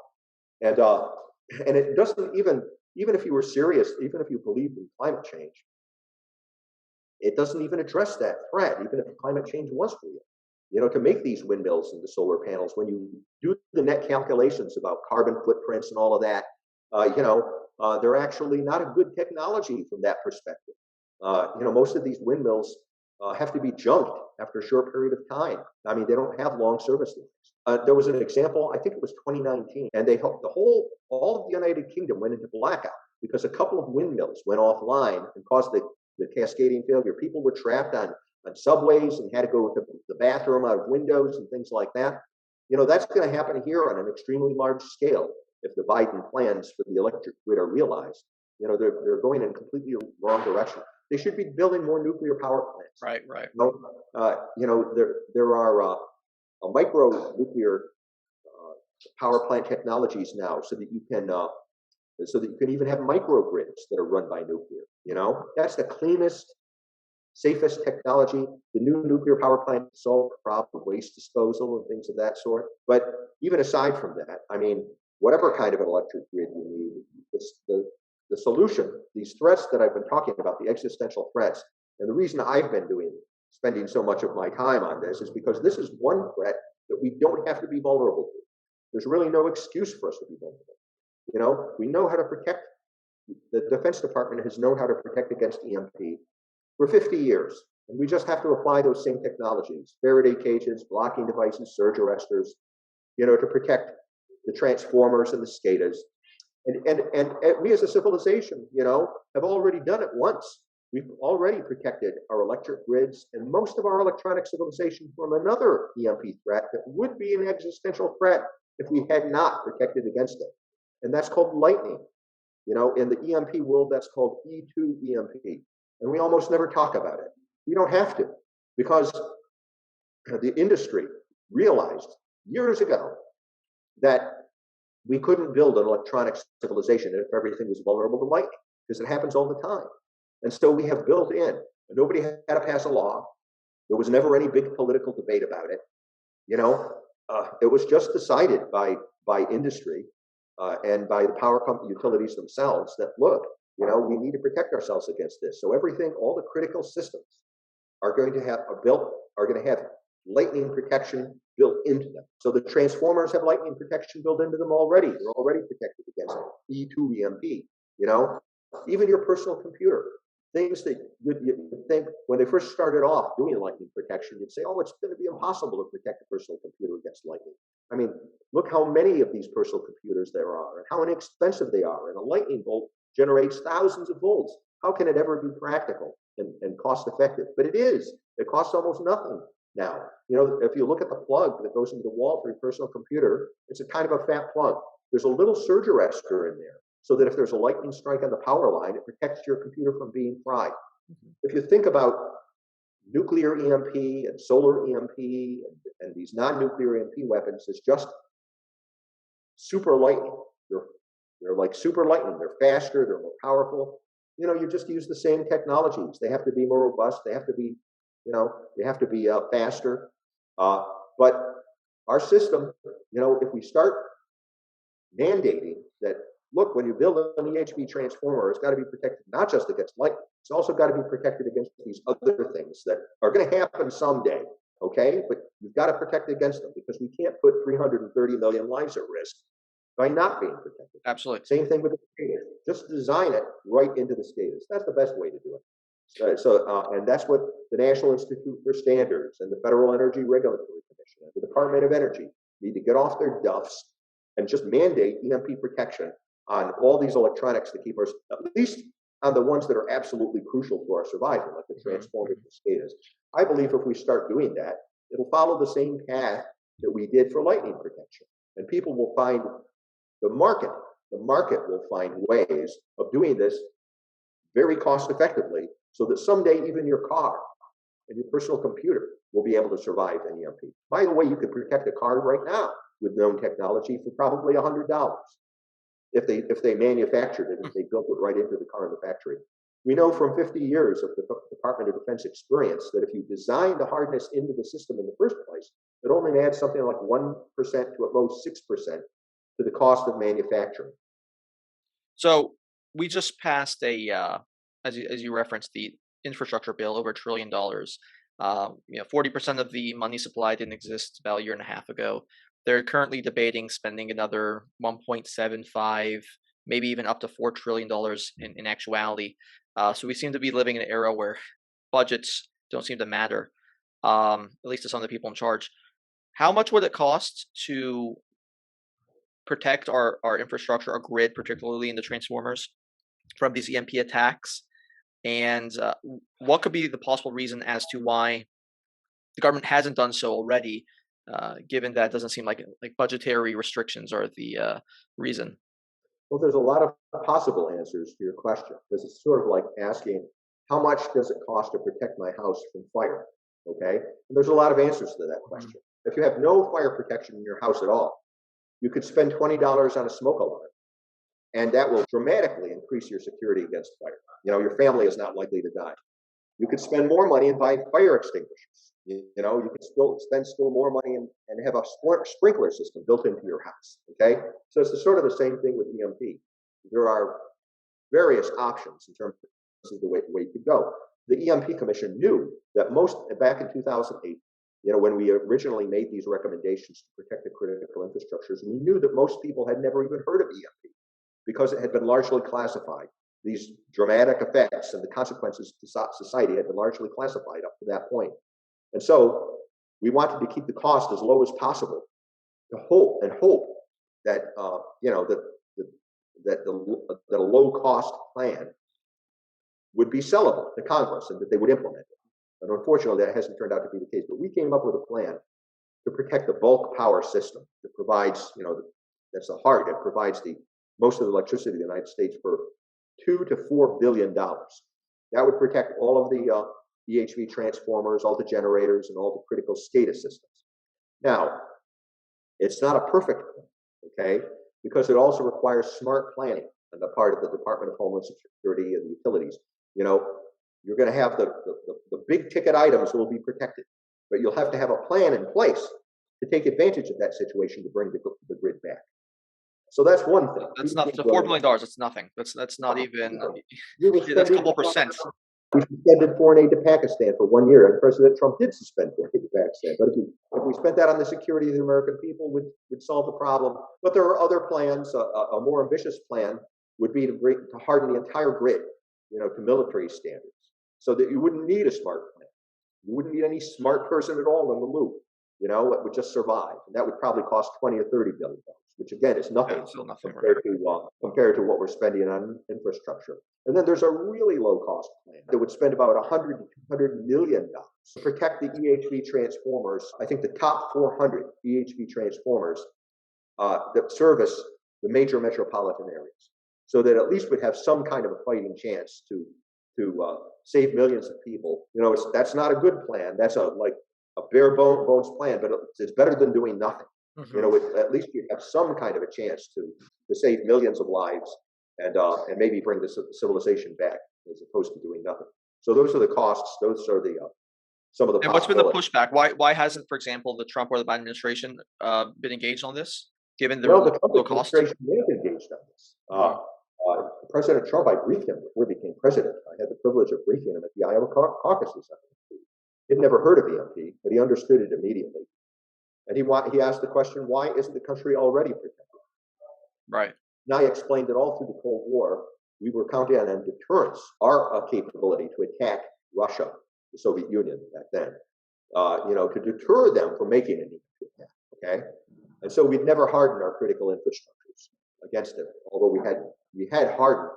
and it doesn't even if you were serious, even if you believed in climate change, it doesn't even address that threat, even if climate change was real. To make these windmills and the solar panels, when you do the net calculations about carbon footprints and all of that, they're actually not a good technology from that perspective. Most of these windmills have to be junked after a short period of time. I mean, they don't have long service lives. There was an example, I think it was 2019, and they helped all of the United Kingdom went into blackout because a couple of windmills went offline and caused the cascading failure. People were trapped on subways and had to go to the bathroom out of windows and things like that. That's going to happen here on an extremely large scale. if the Biden plans for the electric grid are realized, they're going in a completely wrong direction. They should be building more nuclear power plants. Right, right. There are micro nuclear power plant technologies now, so that you can even have microgrids that are run by nuclear. That's the cleanest, safest technology. The new nuclear power plant solve the problem of waste disposal and things of that sort. But even aside from that, I mean, whatever kind of an electric grid you need, the solution, these threats that I've been talking about, the existential threats, and the reason I've been spending so much of my time on this is because this is one threat that we don't have to be vulnerable to. There's really no excuse for us to be vulnerable. We know how to protect. The Defense Department has known how to protect against EMP for 50 years. And we just have to apply those same technologies, Faraday cages, blocking devices, surge arresters, to protect the transformers and the SCADAs. And we as a civilization, have already done it once. We've already protected our electric grids and most of our electronic civilization from another EMP threat that would be an existential threat if we had not protected against it. And that's called lightning. In the EMP world, that's called E2 EMP. And we almost never talk about it. We don't have to, because the industry realized years ago that we couldn't build an electronic civilization if everything was vulnerable to lightning, because it happens all the time. And so we have built in, and nobody had to pass a law. There was never any big political debate about it. It was just decided by industry and by the power company utilities themselves that, look, we need to protect ourselves against this. So everything, all the critical systems are going to have lightning protection built into them. So the transformers have lightning protection built into them already. They're already protected against E2 EMP. Even your personal computer, things that you think when they first started off doing lightning protection, you'd say, oh, it's going to be impossible to protect a personal computer against lightning. I mean, look how many of these personal computers there are and how inexpensive they are. And a lightning bolt generates thousands of volts. How can it ever be practical and cost effective? But it is. It costs almost nothing now. If you look at the plug that goes into the wall for your personal computer, it's a kind of a fat plug. There's a little surge arrestor in there, so that if there's a lightning strike on the power line, it protects your computer from being fried. Mm-hmm. If you think about nuclear EMP and solar EMP and these non-nuclear EMP weapons as just super lightning, they're like super lightning. They're faster. They're more powerful. You just use the same technologies. They have to be more robust. They have to be, faster. But our system, if we start mandating that, look, when you build an EHV transformer, it's got to be protected not just against lightning. It's also got to be protected against these other things that are going to happen someday. Okay, but you've got to protect against them, because we can't put 330 million lives at risk by not being protected. Absolutely. Same thing with the SCADAs. Just design it right into the SCADAs. That's the best way to do it. And that's what the National Institute for Standards and the Federal Energy Regulatory Commission and the Department of Energy need to get off their duffs and just mandate EMP protection on all these electronics to keep us, at least on the ones that are absolutely crucial to our survival, like the transformers and SCADAs. I believe if we start doing that, it'll follow the same path that we did for lightning protection. And people will find the market will find ways of doing this very cost effectively, so that someday even your car and your personal computer will be able to survive an EMP. By the way, you could protect a car right now with known technology for probably $100 if they manufactured it, if they built it right into the car in the factory. We know from 50 years of the Department of Defense experience that if you design the hardness into the system in the first place, it only adds something like 1% to at most 6% to the cost of manufacturing. So we just passed as you referenced, the infrastructure bill over $1 trillion. 40% of the money supply didn't exist about a year and a half ago. They're currently debating spending another 1.75, maybe even up to $4 trillion in actuality. So we seem to be living in an era where budgets don't seem to matter, at least to some of the people in charge. How much would it cost to protect our infrastructure, our grid, particularly in the transformers, from these EMP attacks? And what could be the possible reason as to why the government hasn't done so already? given that it doesn't seem like budgetary restrictions are the reason? Well, there's a lot of possible answers to your question, because it's sort of like asking, how much does it cost to protect my house from fire? Okay, and there's a lot of answers to that question. If you have no fire protection in your house at all, you could spend $20 on a smoke alarm, and that will dramatically increase your security against fire. Your family is not likely to die. You could spend more money and buy fire extinguishers. You could spend more money and have a sprinkler system built into your house. Okay, so it's sort of the same thing with EMP. There are various options in terms of the way you could go. The EMP Commission knew that back in 2008, when we originally made these recommendations to protect the critical infrastructures, we knew that most people had never even heard of EMP because it had been largely classified. These dramatic effects and the consequences to society had been largely classified up to that point. And so we wanted to keep the cost as low as possible to hope that that a low cost plan would be sellable to Congress and that they would implement it. And unfortunately, that hasn't turned out to be the case. But we came up with a plan to protect the bulk power system that provides, that's the heart. It provides most of the electricity in the United States for $2 to $4 billion. That would protect all of the EHV transformers, all the generators, and all the critical SCADA systems. Now, it's not a perfect plan, okay? Because it also requires smart planning on the part of the Department of Homeland Security and the utilities. You're going to have the big ticket items will be protected, but you'll have to have a plan in place to take advantage of that situation to bring the grid back. So that's one thing. That's not the $4 billion. That's nothing. That's not even. That's a couple percent. We suspended foreign aid to Pakistan for 1 year, and President Trump did suspend foreign aid to Pakistan. But if we spent that on the security of the American people, would solve the problem. But there are other plans. A more ambitious plan would be to harden the entire grid, to military standards, so that you wouldn't need a smart plan. You wouldn't need any smart person at all in the loop. It would just survive, and that would probably cost $20 or $30 billion, which again is nothing, compared to what we're spending on infrastructure. And then there's a really low cost plan that would spend about $100 to $200 million to protect the EHV transformers. I think the top 400 EHV transformers that service the major metropolitan areas, so that at least would have some kind of a fighting chance to save millions of people. That's not a good plan. That's a bare bones plan, but it's better than doing nothing. At least you have some kind of a chance to save millions of lives and maybe bring the civilization back as opposed to doing nothing. So those are the costs. Those are some of the. And what's been the pushback? Why hasn't, for example, the Trump or the Biden administration been engaged on this, given the Trump low cost? Administration is engaged on this. President Trump, I briefed him before he became president. I had the privilege of briefing him at the Iowa caucuses. He'd never heard of EMP, but he understood it immediately. And he asked the question, why isn't the country already protected? Right. And I explained that all through the Cold War, we were counting on deterrence, our capability to attack Russia, the Soviet Union back then, to deter them from making any attack. Okay, and so we'd never hardened our critical infrastructures against it, although we had hardened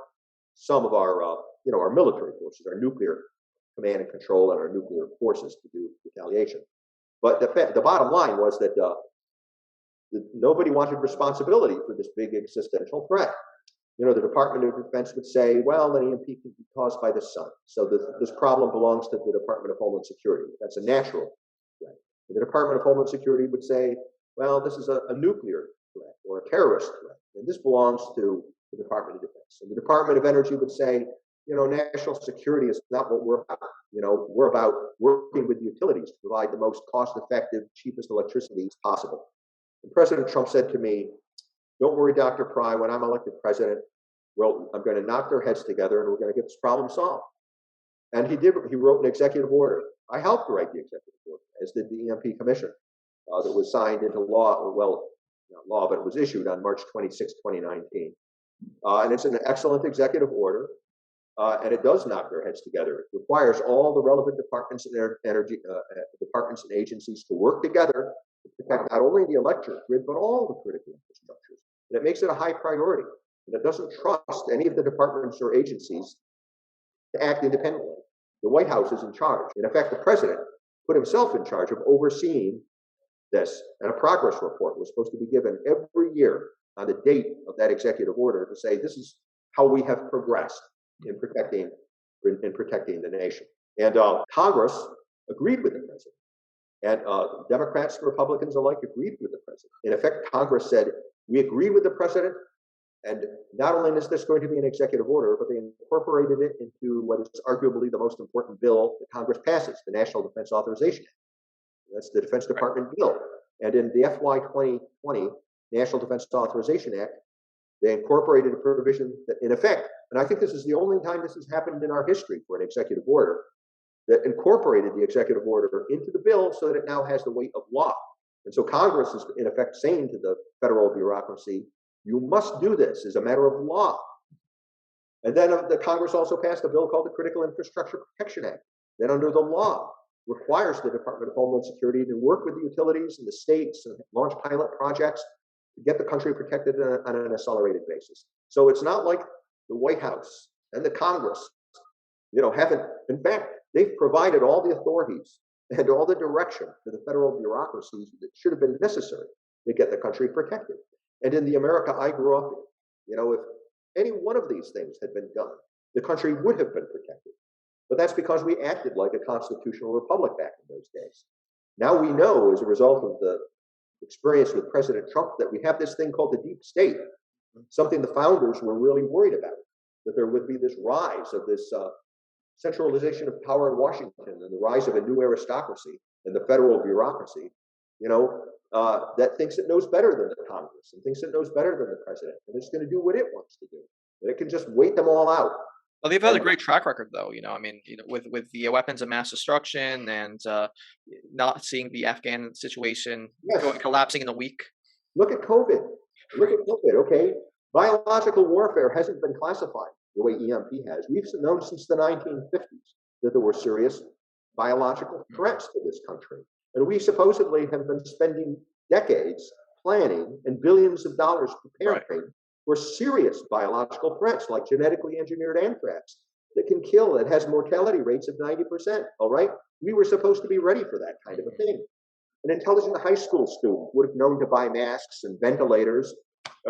some of our military forces, our nuclear command and control, and our nuclear forces to do retaliation. But the bottom line was that nobody wanted responsibility for this big existential threat. The Department of Defense would say, well, an EMP can be caused by the sun, so this problem belongs to the Department of Homeland Security. That's a natural threat. The Department of Homeland Security would say, well, this is a nuclear threat or a terrorist threat, and this belongs to the Department of Defense. And the Department of Energy would say, national security is not what we're about. We're about working with utilities to provide the most cost-effective, cheapest electricity possible. And President Trump said to me, don't worry, Dr. Pry, when I'm elected president, I'm going to knock their heads together and we're going to get this problem solved. And he did. He wrote an executive order. I helped write the executive order, as did the EMP Commission, that was signed into law. Well, not law, but it was issued on March 26, 2019. And it's an excellent executive order. And it does knock their heads together. It requires all the relevant departments and departments and agencies to work together to protect not only the electric grid, but all the critical infrastructures. And it makes it a high priority. And it doesn't trust any of the departments or agencies to act independently. The White House is in charge. In effect, the president put himself in charge of overseeing this. And a progress report was supposed to be given every year on the date of that executive order to say, this is how we have progressed in protecting the nation. And Congress agreed with the president. And Democrats and Republicans alike agreed with the president. In effect, Congress said, we agree with the president, and not only is this going to be an executive order, but they incorporated it into what is arguably the most important bill that Congress passes, the National Defense Authorization Act. That's the Defense Department bill. And in the FY 2020 National Defense Authorization Act, they incorporated a provision that, in effect, and I think this is the only time this has happened in our history for an executive order, that incorporated the executive order into the bill so that it now has the weight of law. And so Congress is, in effect, saying to the federal bureaucracy, you must do this as a matter of law. And then the Congress also passed a bill called the Critical Infrastructure Protection Act, that under the law requires the Department of Homeland Security to work with the utilities and the states and launch pilot projects to get the country protected on an accelerated basis. So it's not like the White House and the Congress, haven't, in fact, they've provided all the authorities and all the direction to the federal bureaucracies that should have been necessary to get the country protected. And in the America I grew up in, if any one of these things had been done, the country would have been protected. But that's because we acted like a constitutional republic back in those days. Now we know, as a result of the experience with President Trump, that we have this thing called the deep state, something the founders were really worried about, that there would be this rise of this centralization of power in Washington and the rise of a new aristocracy in the federal bureaucracy, that thinks it knows better than the Congress and thinks it knows better than the president, and it's going to do what it wants to do. And it can just wait them all out. Well, they've had a great track record, though. With the weapons of mass destruction and not seeing the Afghan situation collapsing in a week. Look at COVID. Okay, biological warfare hasn't been classified the way EMP has. We've known since the 1950s that there were serious biological threats to this country. And we supposedly have been spending decades planning and billions of dollars preparing for serious biological threats like genetically engineered anthrax that can kill, that has mortality rates of 90%. All right? We were supposed to be ready for that kind of a thing. An intelligent high school student would have known to buy masks and ventilators.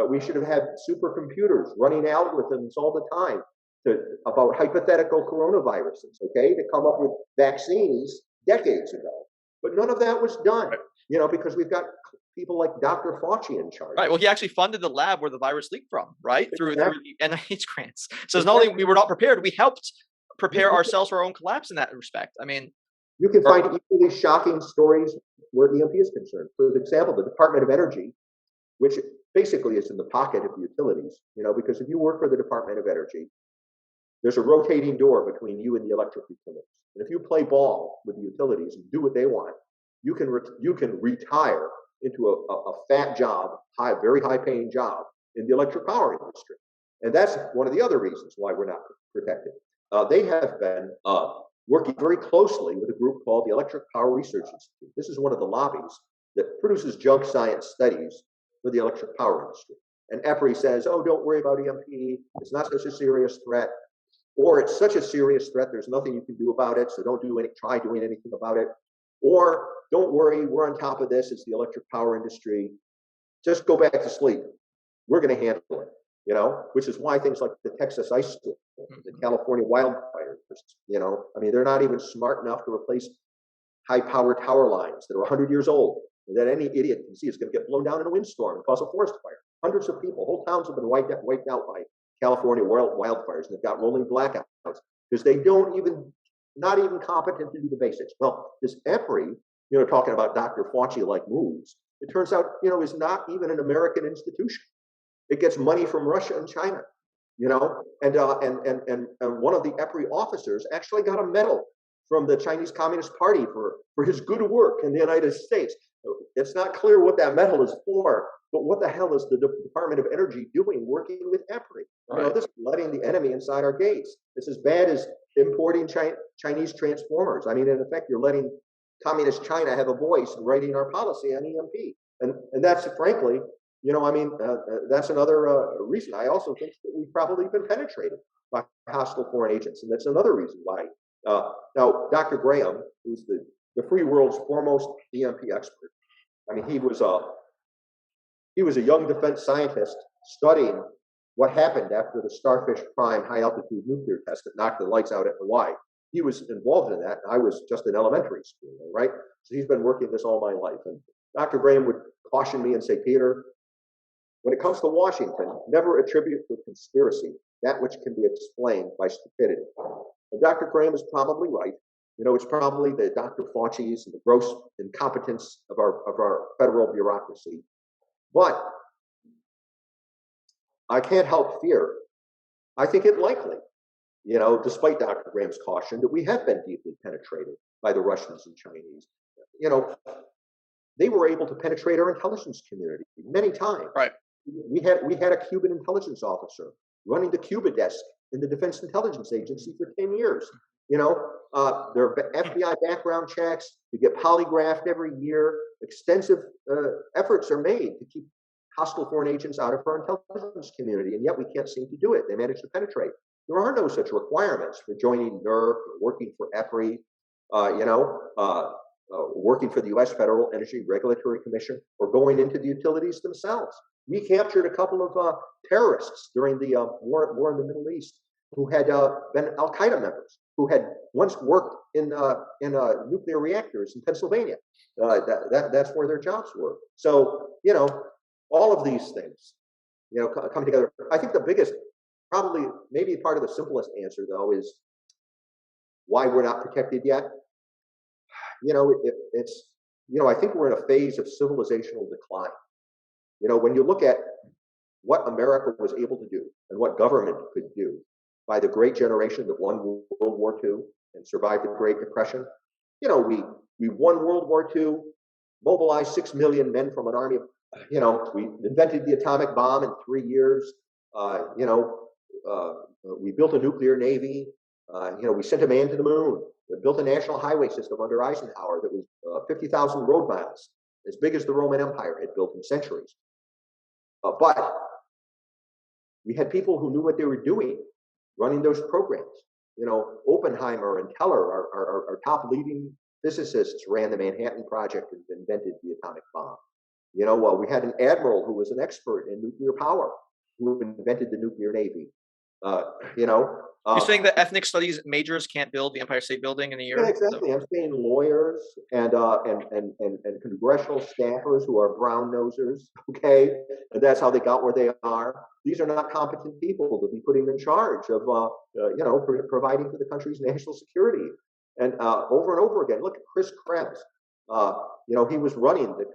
We should have had supercomputers running algorithms all the time about hypothetical coronaviruses, to come up with vaccines decades ago. But none of that was done, because we've got people like Dr. Fauci in charge. Right. Well, he actually funded the lab where the virus leaked from, right? Through the NIH grants. So it's not only we were not prepared, we helped prepare ourselves for our own collapse in that respect. I mean, you can find equally shocking stories where EMP is concerned. For example, the Department of Energy, which basically is in the pocket of the utilities, because if you work for the Department of Energy, there's a rotating door between you and the electric utilities. And if you play ball with the utilities and do what they want, you can retire into a fat job, very high-paying job in the electric power industry. And that's one of the other reasons why we're not protected. They have been working very closely with a group called the Electric Power Research Institute. This is one of the lobbies that produces junk science studies for the electric power industry. And EPRI says, oh, don't worry about EMP. It's not such a serious threat. Or it's such a serious threat, there's nothing you can do about it, so don't try doing anything about it. Or don't worry, we're on top of this, it's the electric power industry. Just go back to sleep. We're going to handle it, which is why things like the Texas ice storm, the California wildfires, they're not even smart enough to replace high-power tower lines that are 100 years old, and that any idiot can see is going to get blown down in a windstorm and cause a forest fire. Hundreds of people, whole towns have been wiped out by California wildfires, and they've got rolling blackouts because they not even competent to do the basics. Well, this EPRI, talking about Dr. Fauci-like moves, it turns out, is not even an American institution. It gets money from Russia and China, and one of the EPRI officers actually got a medal from the Chinese Communist Party for his good work in the United States. It's not clear what that medal is for, but what the hell is the Department of Energy doing working with EPRI? This is letting the enemy inside our gates. It's as bad as importing Chinese transformers. In effect, you're letting communist China have a voice in writing our policy on EMP. And that's frankly, that's another reason. I also think that we've probably been penetrated by hostile foreign agents. And that's another reason why. Now, Dr. Graham, who's the free world's foremost EMP expert, I mean, he was a young defense scientist studying what happened after the Starfish Prime high altitude nuclear test that knocked the lights out at Hawaii. He was involved in that. And I was just in elementary school, right? So he's been working this all my life. And Dr. Graham would caution me and say, Peter, when it comes to Washington, never attribute to conspiracy that which can be explained by stupidity. And Dr. Graham is probably right. You know, it's probably the Dr. Fauci's and the gross incompetence of our federal bureaucracy. But I can't help fear. I think it likely, you know, despite Dr. Graham's caution, that we have been deeply penetrated by the Russians and Chinese. You know, they were able to penetrate our intelligence community many times. Right. We had a Cuban intelligence officer running the Cuba desk in the Defense Intelligence Agency for 10 years. You know, there are FBI background checks. You get polygraphed every year. Extensive efforts are made to keep hostile foreign agents out of our intelligence community, and yet we can't seem to do it. They manage to penetrate. There are no such requirements for joining NERC or working for EPRI, working for the U.S. Federal Energy Regulatory Commission, or going into the utilities themselves. We captured a couple of terrorists during the war in the Middle East who had been Al Qaeda members, who had once worked in nuclear reactors in Pennsylvania. That's where their jobs were. So, you know, all of these things, you know, come together. I think the biggest, probably maybe part of the simplest answer, though, is why we're not protected yet. You know, it's, you know, I think we're in a phase of civilizational decline. You know, when you look at what America was able to do and what government could do by the great generation that won World War II and survived the Great Depression, you know, we won World War II, mobilized 6 million men from an army of, you know, we invented the atomic bomb in 3 years. We built a nuclear navy. You know, we sent a man to the moon. We built a national highway system under Eisenhower that was 50,000 road miles, as big as the Roman Empire had built in centuries. But we had people who knew what they were doing running those programs. You know, Oppenheimer and Teller, our top leading physicists, ran the Manhattan Project and invented the atomic bomb. You know, we had an admiral who was an expert in nuclear power who invented the nuclear navy. You're saying that ethnic studies majors can't build the Empire State Building in a year? Yeah, exactly. So. I'm saying lawyers and congressional staffers who are brown nosers, okay, and that's how they got where they are. These are not competent people to be putting in charge of, providing for the country's national security. And over and over again, look at Chris Krebs. He was running the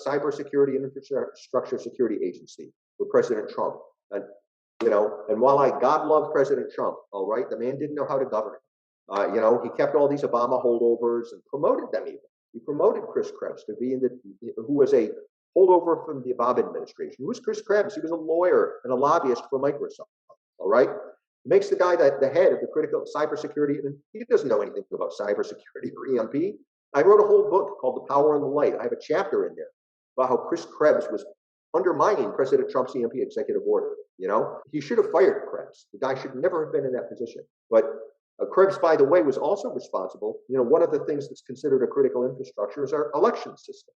Cybersecurity and Infrastructure Security Agency for President Trump. And while God loved President Trump, all right, the man didn't know how to govern. He kept all these Obama holdovers and promoted them even. He promoted Chris Krebs to be who was a holdover from the Obama administration. Who was Chris Krebs? He was a lawyer and a lobbyist for Microsoft, all right? Makes the guy the head of the critical cybersecurity, and he doesn't know anything about cybersecurity or EMP. I wrote a whole book called The Power and the Light. I have a chapter in there about how Chris Krebs was undermining President Trump's EMP executive order. You know, he should have fired Krebs. The guy should never have been in that position. But Krebs, by the way, was also responsible. You know, one of the things that's considered a critical infrastructure is our election system.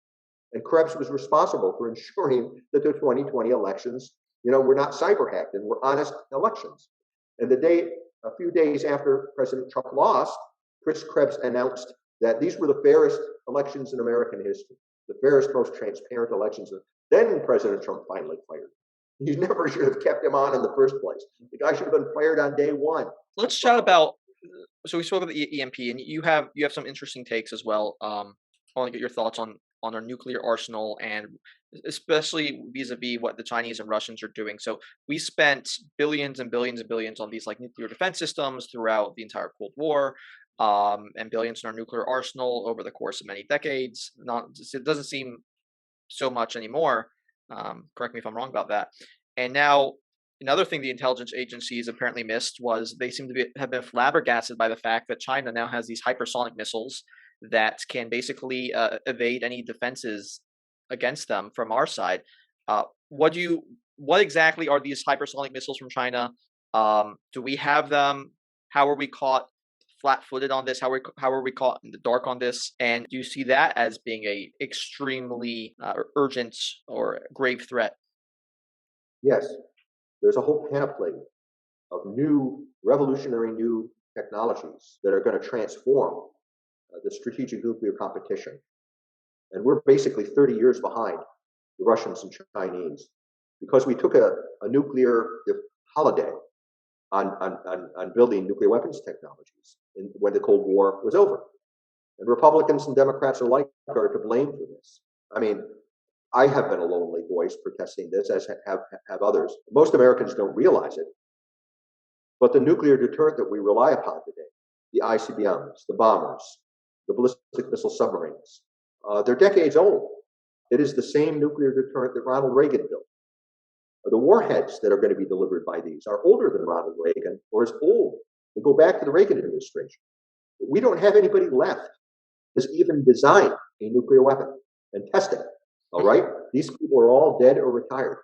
And Krebs was responsible for ensuring that the 2020 elections, were not cyber hacked and were honest elections. And a few days after President Trump lost, Chris Krebs announced that these were the fairest elections in American history, the fairest, most transparent elections. Then President Trump finally fired him. He never should have kept him on in the first place. The guy should have been fired on day one. Let's chat about. So we spoke about the EMP, and you have some interesting takes as well. I want to get your thoughts on our nuclear arsenal, and especially vis-a-vis what the Chinese and Russians are doing. So we spent billions and billions and billions on these like nuclear defense systems throughout the entire Cold War, and billions in our nuclear arsenal over the course of many decades. It doesn't seem so much anymore. Correct me if I'm wrong about that. And now another thing the intelligence agencies apparently missed was they seem to have been flabbergasted by the fact that China now has these hypersonic missiles that can basically evade any defenses against them from our side. What exactly are these hypersonic missiles from China? Do we have them? How were we caught flat-footed on this? How are we caught in the dark on this? And do you see that as being a extremely urgent or grave threat? Yes, there's a whole panoply of revolutionary new technologies that are going to transform the strategic nuclear competition. And we're basically 30 years behind the Russians and Chinese because we took a nuclear holiday on building nuclear weapons technologies when the Cold War was over. And Republicans and Democrats alike are to blame for this. I mean, I have been a lonely voice protesting this, as have others. Most Americans don't realize it. But the nuclear deterrent that we rely upon today, the ICBMs, the bombers, the ballistic missile submarines, they're decades old. It is the same nuclear deterrent that Ronald Reagan built. The warheads that are going to be delivered by these are older than Ronald Reagan or as old. They go back to the Reagan administration. But we don't have anybody left that's even designed a nuclear weapon and tested it. All right? These people are all dead or retired.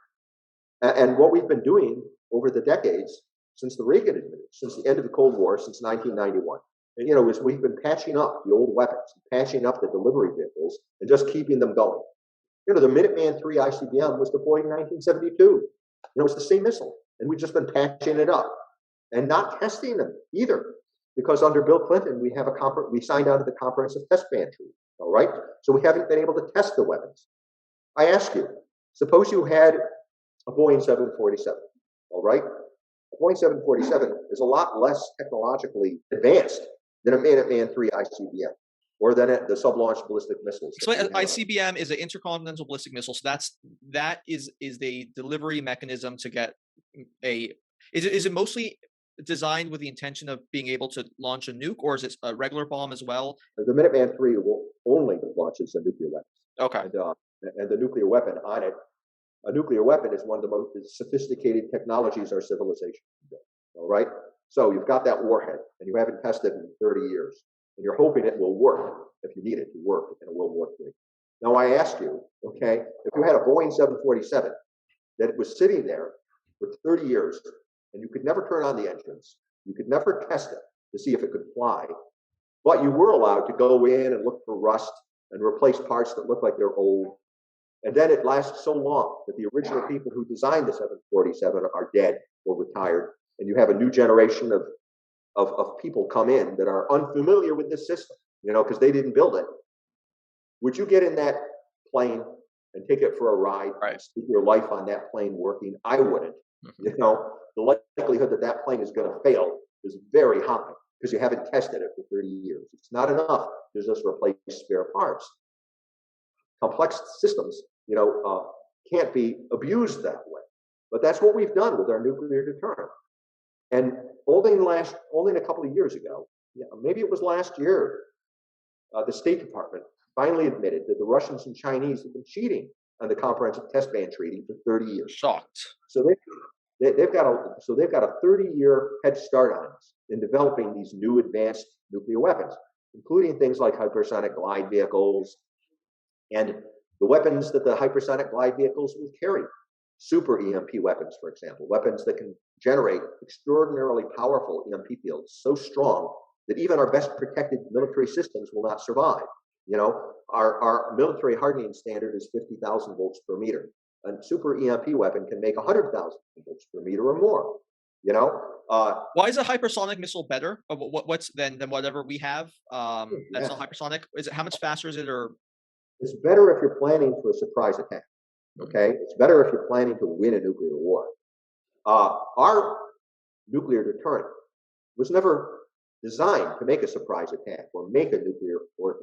And what we've been doing over the decades since the Reagan administration, since the end of the Cold War, since 1991, and, is we've been patching up the old weapons, patching up the delivery vehicles, and just keeping them going. The Minuteman III ICBM was deployed in 1972. It's the same missile, and we've just been patching it up and not testing them either, because under Bill Clinton we signed on to the Comprehensive Test Ban Treaty. All right, so we haven't been able to test the weapons. I ask you, suppose you had a Boeing 747. All right, a Boeing 747 is a lot less technologically advanced than a Minuteman III ICBM. Or than the sub-launched ballistic missiles. So ICBM is an intercontinental ballistic missile. So that is the delivery mechanism to get a. Is it mostly designed with the intention of being able to launch a nuke, or is it a regular bomb as well? The Minuteman III will only launches a nuclear weapon. Okay. And the nuclear weapon on it, a nuclear weapon is one of the most sophisticated technologies our civilization can build. All right. So you've got that warhead, and you haven't tested it in 30 years. And you're hoping it will work if you need it to work in a World War III. Now, I ask you, okay, if you had a Boeing 747 that was sitting there for 30 years and you could never turn on the engines, you could never test it to see if it could fly, but you were allowed to go in and look for rust and replace parts that look like they're old, and then it lasts so long that the original people who designed the 747 are dead or retired, and you have a new generation of people come in that are unfamiliar with this system, because they didn't build it. Would you get in that plane and take it for a ride, right, keep your life on that plane working? I wouldn't. The likelihood that that plane is going to fail is very high because you haven't tested it for 30 years. It's not enough to just replace spare parts. Complex systems, can't be abused that way. But that's what we've done with our nuclear deterrent. And only a couple of years ago, maybe it was last year, the State Department finally admitted that the Russians and Chinese have been cheating on the Comprehensive Test Ban Treaty for 30 years. Shocked. So they've got a 30-year head start on us in developing these new advanced nuclear weapons, including things like hypersonic glide vehicles and the weapons that the hypersonic glide vehicles will carry. Super EMP weapons, for example, weapons that can generate extraordinarily powerful EMP fields so strong that even our best protected military systems will not survive. Our military hardening standard is 50,000 volts per meter. A super EMP weapon can make 100,000 volts per meter or more. Why is a hypersonic missile better? What's than whatever we have? That's not hypersonic. Is it how much faster is it? Or it's better if you're planning for a surprise attack. Okay, it's better if you're planning to win a nuclear war. Our nuclear deterrent was never designed to make a surprise attack or make a nuclear or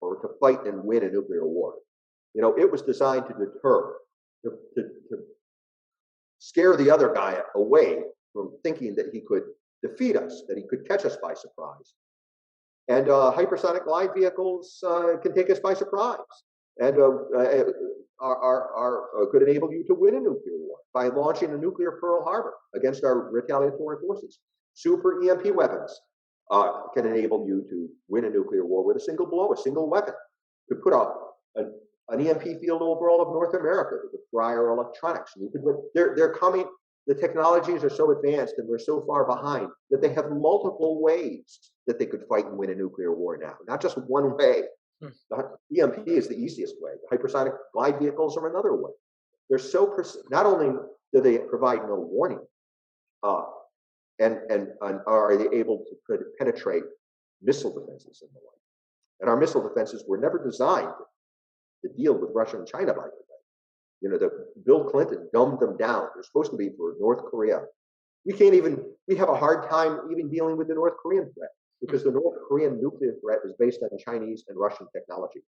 to fight and win a nuclear war. It was designed to deter, to scare the other guy away from thinking that he could defeat us, that he could catch us by surprise. And hypersonic glide vehicles can take us by surprise and could enable you to win a nuclear war by launching a nuclear Pearl Harbor against our retaliatory forces. Super EMP weapons can enable you to win a nuclear war with a single blow, a single weapon. Could put an EMP field over all of North America to fry our electronics. And they're coming. the technologies are so advanced and we're so far behind that they have multiple ways that they could fight and win a nuclear war now, not just one way. The EMP is the easiest way. The hypersonic glide vehicles are another way. They're so not only do they provide no warning, and are they able to penetrate missile defenses and the like. And our missile defenses were never designed to deal with Russia and China, by the way. You know, Bill Clinton dumbed them down. They're supposed to be for North Korea. We have a hard time even dealing with the North Korean threat because the North Korean nuclear threat is based on Chinese and Russian technology.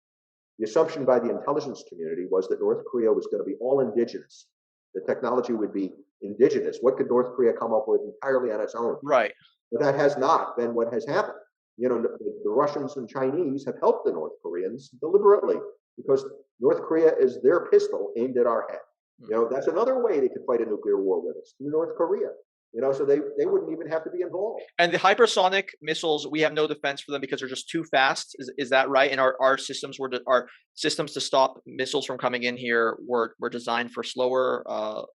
The assumption by the intelligence community was that North Korea was going to be all indigenous. The technology would be indigenous. What could North Korea come up with entirely on its own? Right. But that has not been what has happened. You know, the Russians and Chinese have helped the North Koreans deliberately because North Korea is their pistol aimed at our head. You know, that's another way they could fight a nuclear war with us, through North Korea. You know, so they wouldn't even have to be involved. And the hypersonic missiles, we have no defense for them because they're just too fast. Is that right? And our systems to stop missiles from coming in here were designed for slower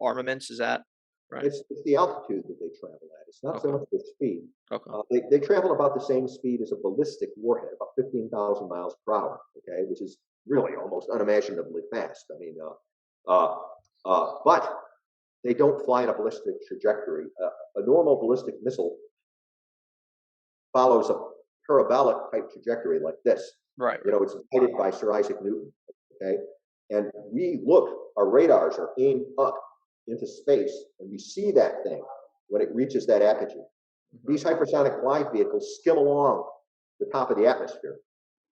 armaments. Is that right? It's the altitude that they travel at. It's not so much the speed. Okay. They travel about the same speed as a ballistic warhead, about 15,000 miles per hour. Okay, which is really almost unimaginably fast. I mean, but they don't fly in a ballistic trajectory. A normal ballistic missile follows a parabolic type trajectory like this. Right. You know, it's guided by Sir Isaac Newton. Okay, and our radars are aimed up into space, and we see that thing when it reaches that apogee. These hypersonic glide vehicles skim along the top of the atmosphere.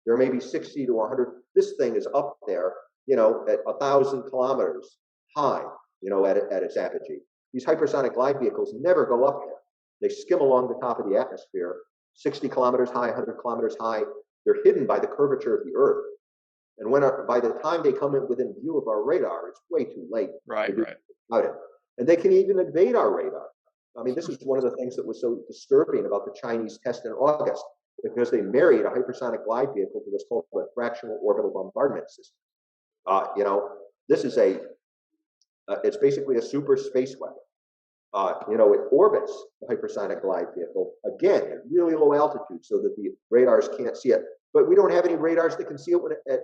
There may be 60 to 100. This thing is up there, you know, at 1,000 kilometers high, you know, at its apogee. These hypersonic glide vehicles never go up there. They skim along the top of the atmosphere, 60 kilometers high, 100 kilometers high. They're hidden by the curvature of the Earth. And by the time they come in within view of our radar, it's way too late. Right. About it. And they can even invade our radar. I mean, this is one of the things that was so disturbing about the Chinese test in August, because they married a hypersonic glide vehicle to what's called a fractional orbital bombardment system. You know, this is it's basically a super space weapon. You know, it orbits the hypersonic glide vehicle, again, at really low altitude so that the radars can't see it. But we don't have any radars that can see it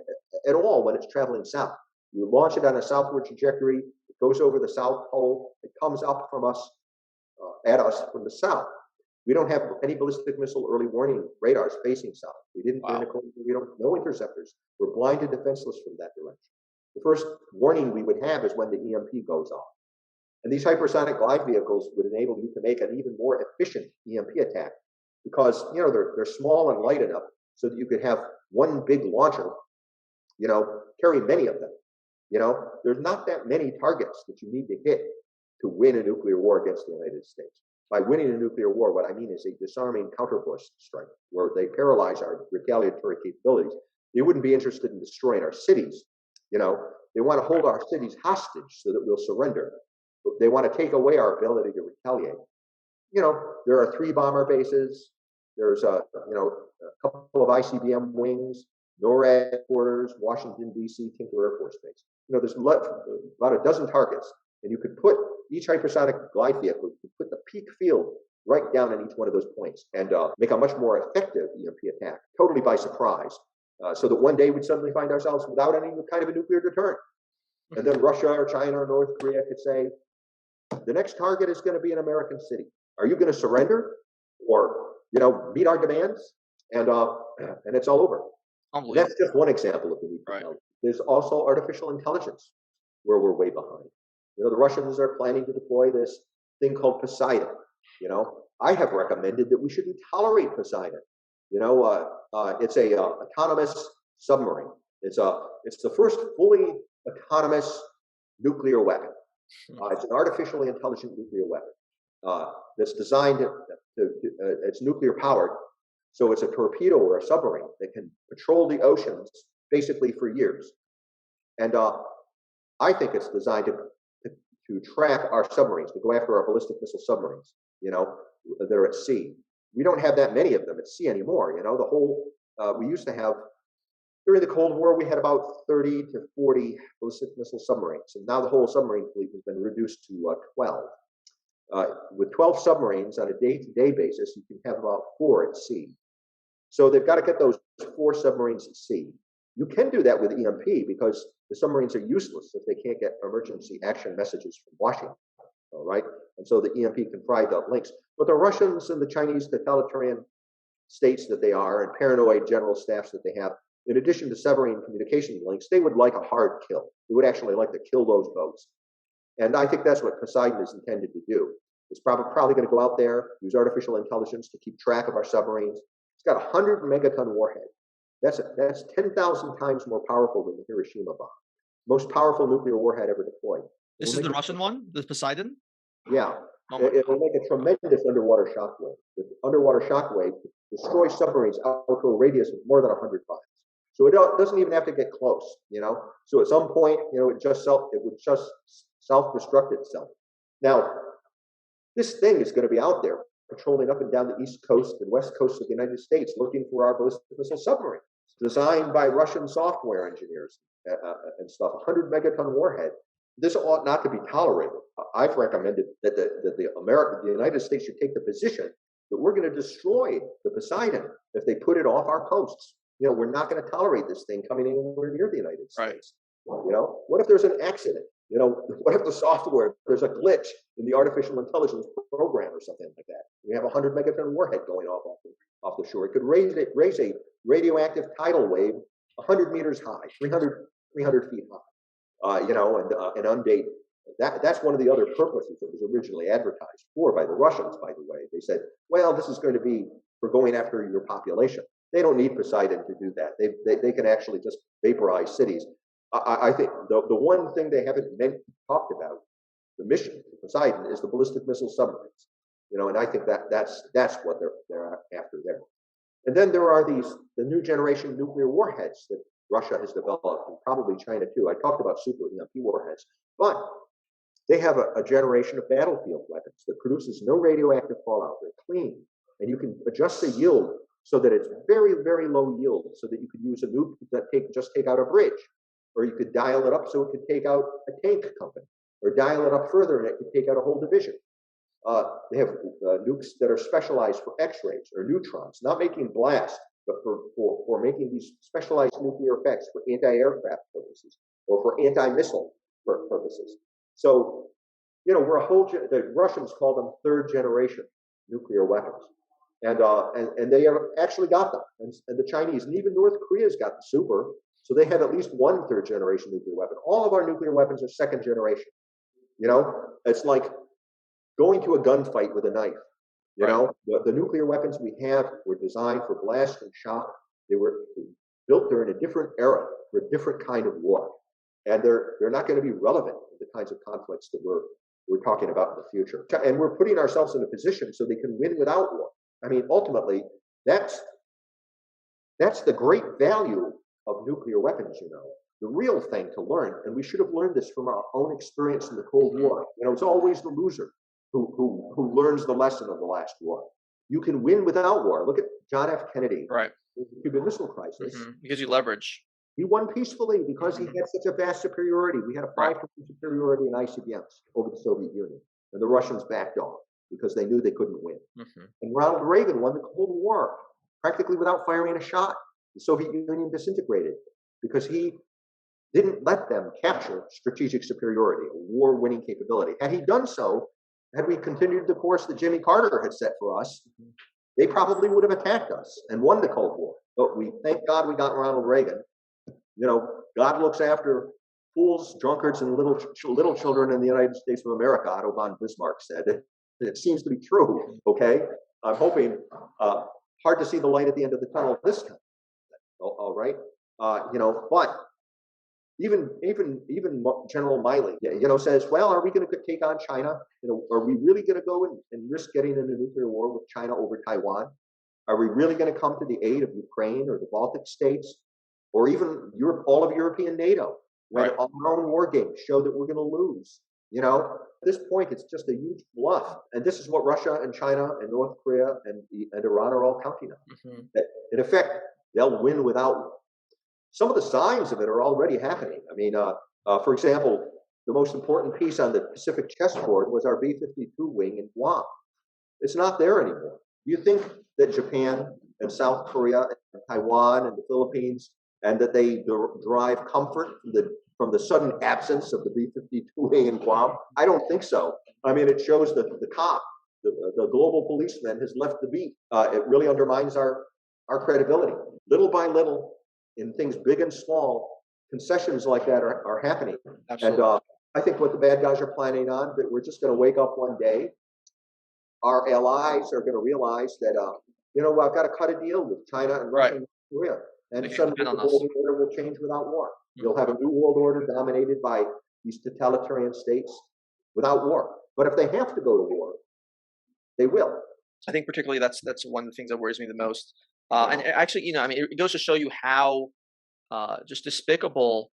at all when it's traveling south. You launch it on a southward trajectory, it goes over the South Pole, it comes up from us, at us from the south. We don't have any ballistic missile early warning radars facing south. We didn't. We don't. No interceptors. We're blind and defenseless from that direction. The first warning we would have is when the EMP goes off. And these hypersonic glide vehicles would enable you to make an even more efficient EMP attack because, you know, they're small and light enough so that you could have one big launcher, you know, carry many of them. You know, there's not that many targets that you need to hit to win a nuclear war against the United States. By winning a nuclear war, what I mean is a disarming counterforce strike, where they paralyze our retaliatory capabilities. They wouldn't be interested in destroying our cities. You know, they want to hold our cities hostage so that we'll surrender. They want to take away our ability to retaliate. You know, there are 3 bomber bases. There's a couple of ICBM wings, NORAD headquarters, Washington, D.C., Tinker Air Force Base. You know, there's about a dozen targets, and you could put each hypersonic glide vehicle, you could put the peak field right down in each one of those points and make a much more effective EMP attack, totally by surprise, so that one day we'd suddenly find ourselves without any kind of a nuclear deterrent. And then Russia or China or North Korea could say, the next target is going to be an American city. Are you going to surrender or, you know, meet our demands? And it's all over. That's just one example of the nuclear. Right. There's also artificial intelligence where we're way behind. You know, the Russians are planning to deploy this thing called Poseidon. You know, I have recommended that we shouldn't tolerate Poseidon. You know, it's a autonomous submarine. It's the first fully autonomous nuclear weapon. It's an artificially intelligent nuclear weapon that's designed it's nuclear powered. So it's a torpedo or a submarine that can patrol the oceans basically for years. And I think it's designed to track our submarines, to go after our ballistic missile submarines, you know, that are at sea. We don't have that many of them at sea anymore. You know, we used to have, during the Cold War, we had about 30 to 40 ballistic missile submarines. And now the whole submarine fleet has been reduced to 12. With 12 submarines on a day-to-day basis, you can have about 4 at sea. So they've got to get those 4 submarines at sea. You can do that with EMP because the submarines are useless if they can't get emergency action messages from Washington. All right, and so the EMP can provide the links. But the Russians and the Chinese totalitarian states that they are, and paranoid general staffs that they have, in addition to submarine communication links, they would like a hard kill. They would actually like to kill those boats. And I think that's what Poseidon is intended to do. It's probably going to go out there, use artificial intelligence to keep track of our submarines. It's got a 100 megaton warhead. That's 10,000 times more powerful than the Hiroshima bomb. Most powerful nuclear warhead ever deployed. This is the Russian one, the Poseidon? Yeah. Oh It will make a tremendous underwater shockwave. The underwater shockwave destroys submarines out to a radius of more than 100 miles. So it doesn't even have to get close, So at some point, it would just self-destruct itself. Now, this thing is going to be out there patrolling up and down the east coast and west coast of the United States looking for our ballistic missile submarines, designed by Russian software engineers and stuff. 100 megaton warhead. This ought not to be tolerated. I've recommended that the United States should take the position that we're going to destroy the Poseidon if they put it off our coasts. We're not going to tolerate this thing coming anywhere near the United States. Right. What if there's an accident? What if the software, there's a glitch in the artificial intelligence program or something like that? We have a 100 megaton warhead going off the shore. It could raise a radioactive tidal wave 100 meters high, 300 feet high, and undate. That's one of the other purposes that was originally advertised for by the Russians, by the way. They said, well, this is going to be for going after your population. They don't need Poseidon to do that. They can actually just vaporize cities. I think the one thing they haven't talked about, the mission of Poseidon, is the ballistic missile submarines. And I think that's what they're after there. And then there are the new generation nuclear warheads that Russia has developed, and probably China too. I talked about super EMP warheads, but they have a generation of battlefield weapons that produces no radioactive fallout. They're clean, and you can adjust the yield so that it's very, very low yield, so that you could use a nuke that just take out a bridge, or you could dial it up so it could take out a tank company, or dial it up further and it could take out a whole division. They have nukes that are specialized for X-rays or neutrons, not making blast, but for making these specialized nuclear effects for anti-aircraft purposes or for anti-missile purposes. So, we're the Russians call them third generation nuclear weapons. And they have actually got them. And the Chinese and even North Korea's got the super. So they have at least one third generation nuclear weapon. All of our nuclear weapons are second generation. It's like going to a gunfight with a knife. The nuclear weapons we have were designed for blast and shock. They were built during a different era for a different kind of war. And they're not going to be relevant to the kinds of conflicts that we're talking about in the future. And we're putting ourselves in a position so they can win without war. I mean, ultimately, that's the great value of nuclear weapons, The real thing to learn, and we should have learned this from our own experience in the Cold War. It's always the loser who learns the lesson of the last war. You can win without war. Look at John F. Kennedy. Right. The Cuban Missile Crisis. Because you leverage. He won peacefully because he had such a vast superiority. We had a 5% superiority in ICBMs over the Soviet Union. And the Russians backed off because they knew they couldn't win. And Ronald Reagan won the Cold War practically without firing a shot. The Soviet Union disintegrated because he didn't let them capture strategic superiority, a war-winning capability. Had he done so, had we continued the course that Jimmy Carter had set for us, they probably would have attacked us and won the Cold War. But thank God we got Ronald Reagan. God looks after fools, drunkards, and little children in the United States of America, Otto von Bismarck said. It seems to be true, okay? I'm hoping, hard to see the light at the end of the tunnel this time. All right? But even General Miley, says, well, are we going to take on China? Are we really going to go and risk getting into a nuclear war with China over Taiwan? Are we really going to come to the aid of Ukraine or the Baltic states? Or even all of European NATO, when our own war games show that we're going to lose. At this point, it's just a huge bluff. And this is what Russia and China and North Korea and Iran are all counting on. That, in effect, they'll win without war. Some of the signs of it are already happening. I mean, for example, the most important piece on the Pacific chessboard was our B-52 wing in Guam. It's not there anymore. Do you think that Japan and South Korea and Taiwan and the Philippines, and that they derive comfort from the sudden absence of the B-52 wing in Guam? I don't think so. I mean, it shows that the cop, the global policeman, has left the beat. It really undermines our credibility. Little by little, in things big and small, concessions like that are happening. Absolutely. And I think what the bad guys are planning on, that we're just going to wake up one day, our allies are going to realize that, I've got to cut a deal with China and Russia and Korea. And suddenly the world order will change without war. You'll have a new world order dominated by these totalitarian states without war. But if they have to go to war, they will. I think particularly that's one of the things that worries me the most. And actually, it goes to show you how just despicable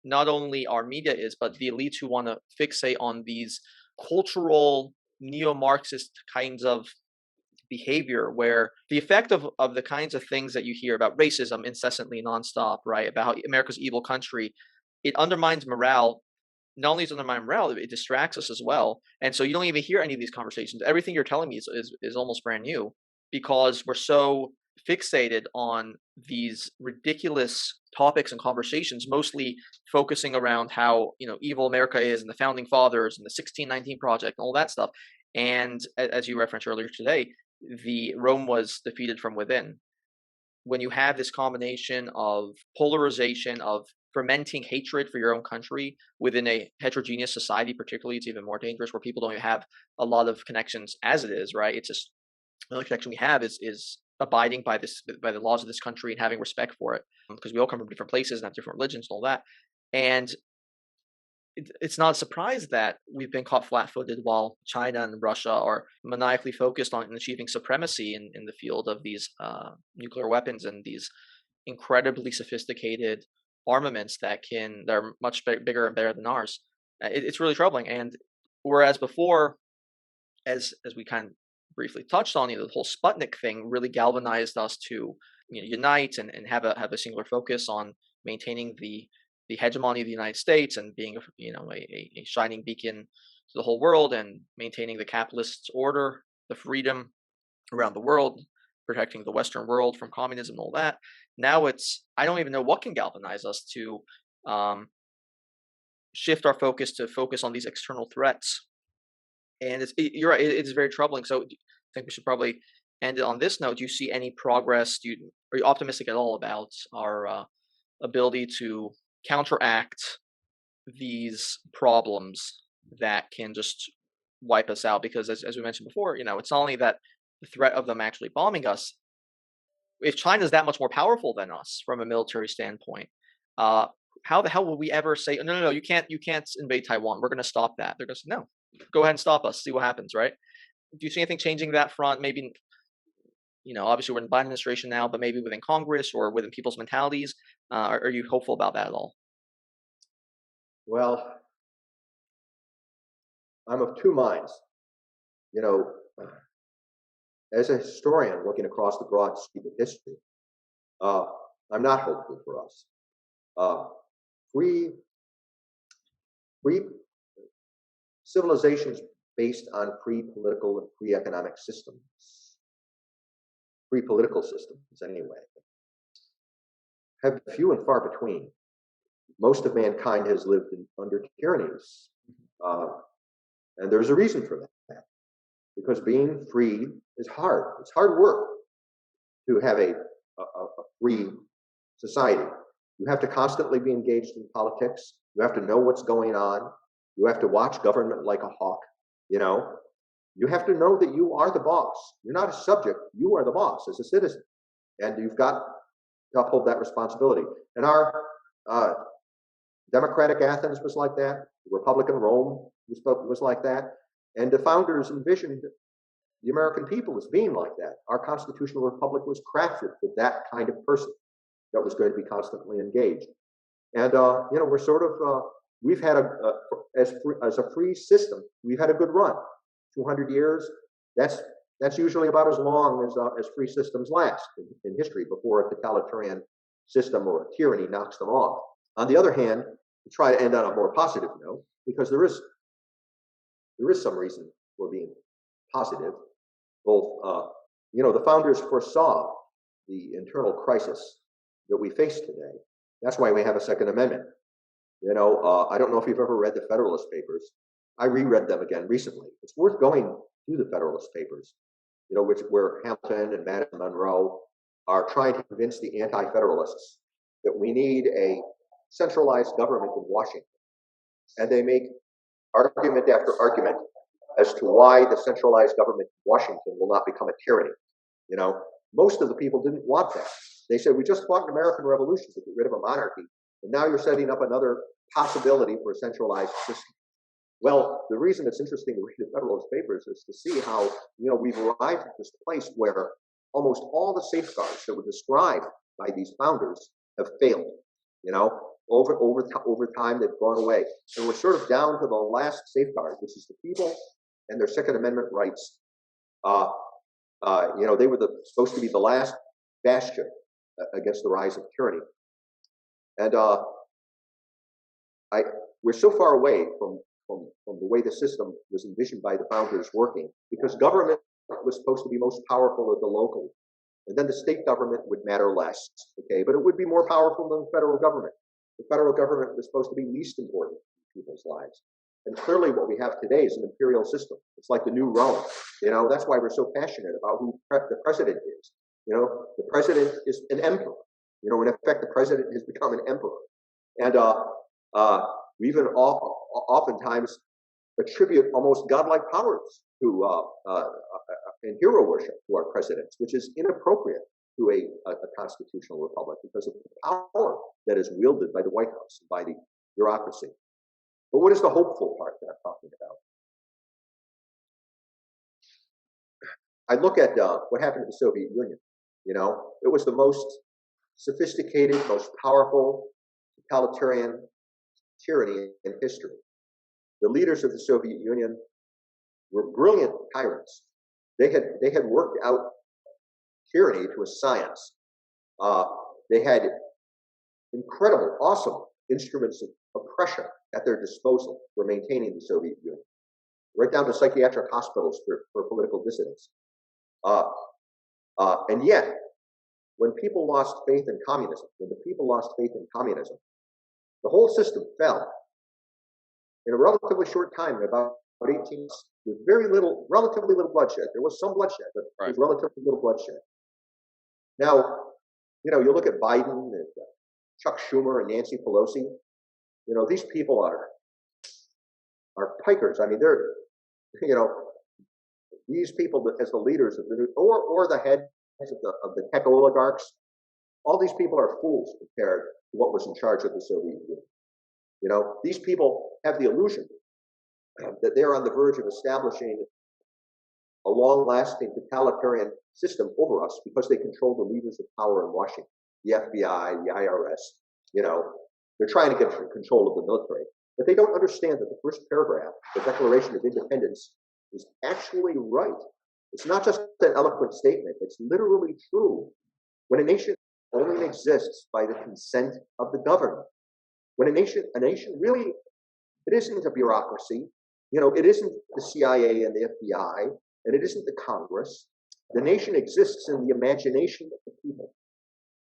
not only our media is, but the elites who want to fixate on these cultural neo-Marxist kinds of behavior, where the effect of the kinds of things that you hear about racism incessantly, nonstop, right, about how America's evil country, it undermines morale. Not only does it undermine morale, it distracts us as well. And so you don't even hear any of these conversations. Everything you're telling me is almost brand new, because we're so fixated on these ridiculous topics and conversations, mostly focusing around how evil America is, and the founding fathers, and the 1619 Project, and all that stuff. And as you referenced earlier today, the Rome was defeated from within. When you have this combination of polarization, of fermenting hatred for your own country within a heterogeneous society, particularly, it's even more dangerous, where people don't even have a lot of connections as it is, right? It's just the only connection we have is abiding by the laws of this country and having respect for it, because we all come from different places and have different religions and all that. And it's not a surprise that we've been caught flat-footed while China and Russia are maniacally focused on achieving supremacy in the field of these nuclear weapons and these incredibly sophisticated armaments that are much bigger and better than ours. It's really troubling. And whereas before, as we kind of briefly touched on, the whole Sputnik thing really galvanized us to unite and have a singular focus on maintaining the hegemony of the United States and being a shining beacon to the whole world, and maintaining the capitalist order, the freedom around the world, protecting the Western world from communism and all that. Now I don't even know what can galvanize us to shift our focus on these external threats. And you're right, it's very troubling. So I think we should probably end it on this note. Do you see any progress? Are you optimistic at all about our ability to counteract these problems that can just wipe us out? Because as we mentioned before, it's not only that the threat of them actually bombing us. If China is that much more powerful than us from a military standpoint, how the hell will we ever say, no, you can't invade Taiwan, we're going to stop that? They're going to say, no, go ahead and stop us, see what happens, right? Do you see anything changing that front? Maybe, obviously we're in the Biden administration now, but maybe within Congress or within people's mentalities. Are you hopeful about that at all? Well, I'm of two minds. As a historian looking across the broad sweep of history, I'm not hopeful for us. Free civilizations based on free political and free economic systems, free political systems anyway, have been few and far between. Most of mankind has lived under tyrannies, and there's a reason for that. Because being free is hard. It's hard work to have a free society. You have to constantly be engaged in politics. You have to know what's going on. You have to watch government like a hawk. You have to know that you are the boss. You're not a subject. You are the boss as a citizen, and you've got to uphold that responsibility. And our democratic Athens was like that. Republican Rome was like that. And the founders envisioned the American people as being like that. Our constitutional republic was crafted for that kind of person that was going to be constantly engaged. And we're sort of we've had as a free system, we've had a good run. 200 years. That's usually about as long as free systems last in history before a totalitarian system or a tyranny knocks them off. On the other hand, to try to end on a more positive note, because there is some reason for being positive. Both, the founders foresaw the internal crisis that we face today. That's why we have a Second Amendment. I don't know if you've ever read the Federalist Papers. I reread them again recently. It's worth going through the Federalist Papers, where Hamilton and Madison Monroe are trying to convince the anti-federalists that we need a centralized government in Washington. And they make argument after argument as to why the centralized government in Washington will not become a tyranny. Most of the people didn't want that. They said, we just fought an American Revolution to get rid of a monarchy, and now you're setting up another possibility for a centralized system. Well, the reason it's interesting to read the Federalist Papers is to see how, we've arrived at this place where almost all the safeguards that were described by these founders have failed. Over time, they've gone away. And we're sort of down to the last safeguard, which is the people and their Second Amendment rights. They were supposed to be the last bastion against the rise of tyranny. And we're so far away from the way the system was envisioned by the founders working, because government was supposed to be most powerful at the local, and then the state government would matter less, okay, but it would be more powerful than the federal government. The federal government was supposed to be least important in people's lives. And clearly what we have today is an imperial system. It's like the new Rome. That's why we're so passionate about who the president is. The president is an emperor. In effect, the president has become an emperor. And we even oftentimes attribute almost godlike powers to and hero worship to our presidents, which is inappropriate to a constitutional republic because of the power that is wielded by the White House and by the bureaucracy. But what is the hopeful part that I'm talking about? I look at what happened to the Soviet Union. It was the most sophisticated, most powerful totalitarian tyranny in history. The leaders of the Soviet Union were brilliant tyrants. They had worked out tyranny to a science. They had incredible, awesome instruments of oppression at their disposal for maintaining the Soviet Union, right down to psychiatric hospitals for political dissidents. And yet, when people lost faith in communism, the whole system fell in a relatively short time, in about 18 months, with relatively little bloodshed. There was some bloodshed, but there was relatively little bloodshed. Now, you look at Biden and Chuck Schumer and Nancy Pelosi. These people are pikers. I mean, they're, these people as the leaders of the new, or the heads of the tech oligarchs. All these people are fools compared to what was in charge of the Soviet Union. These people have the illusion that they're on the verge of establishing a long-lasting totalitarian system over us because they control the levers of power in Washington, the FBI, the IRS. They're trying to get control of the military, but they don't understand that the first paragraph, the Declaration of Independence, is actually right. It's not just an eloquent statement; it's literally true. When a nation only exists by the consent of the governed, when a nation really, it isn't a bureaucracy. It isn't the CIA and the FBI, and it isn't the Congress. The nation exists in the imagination of the people.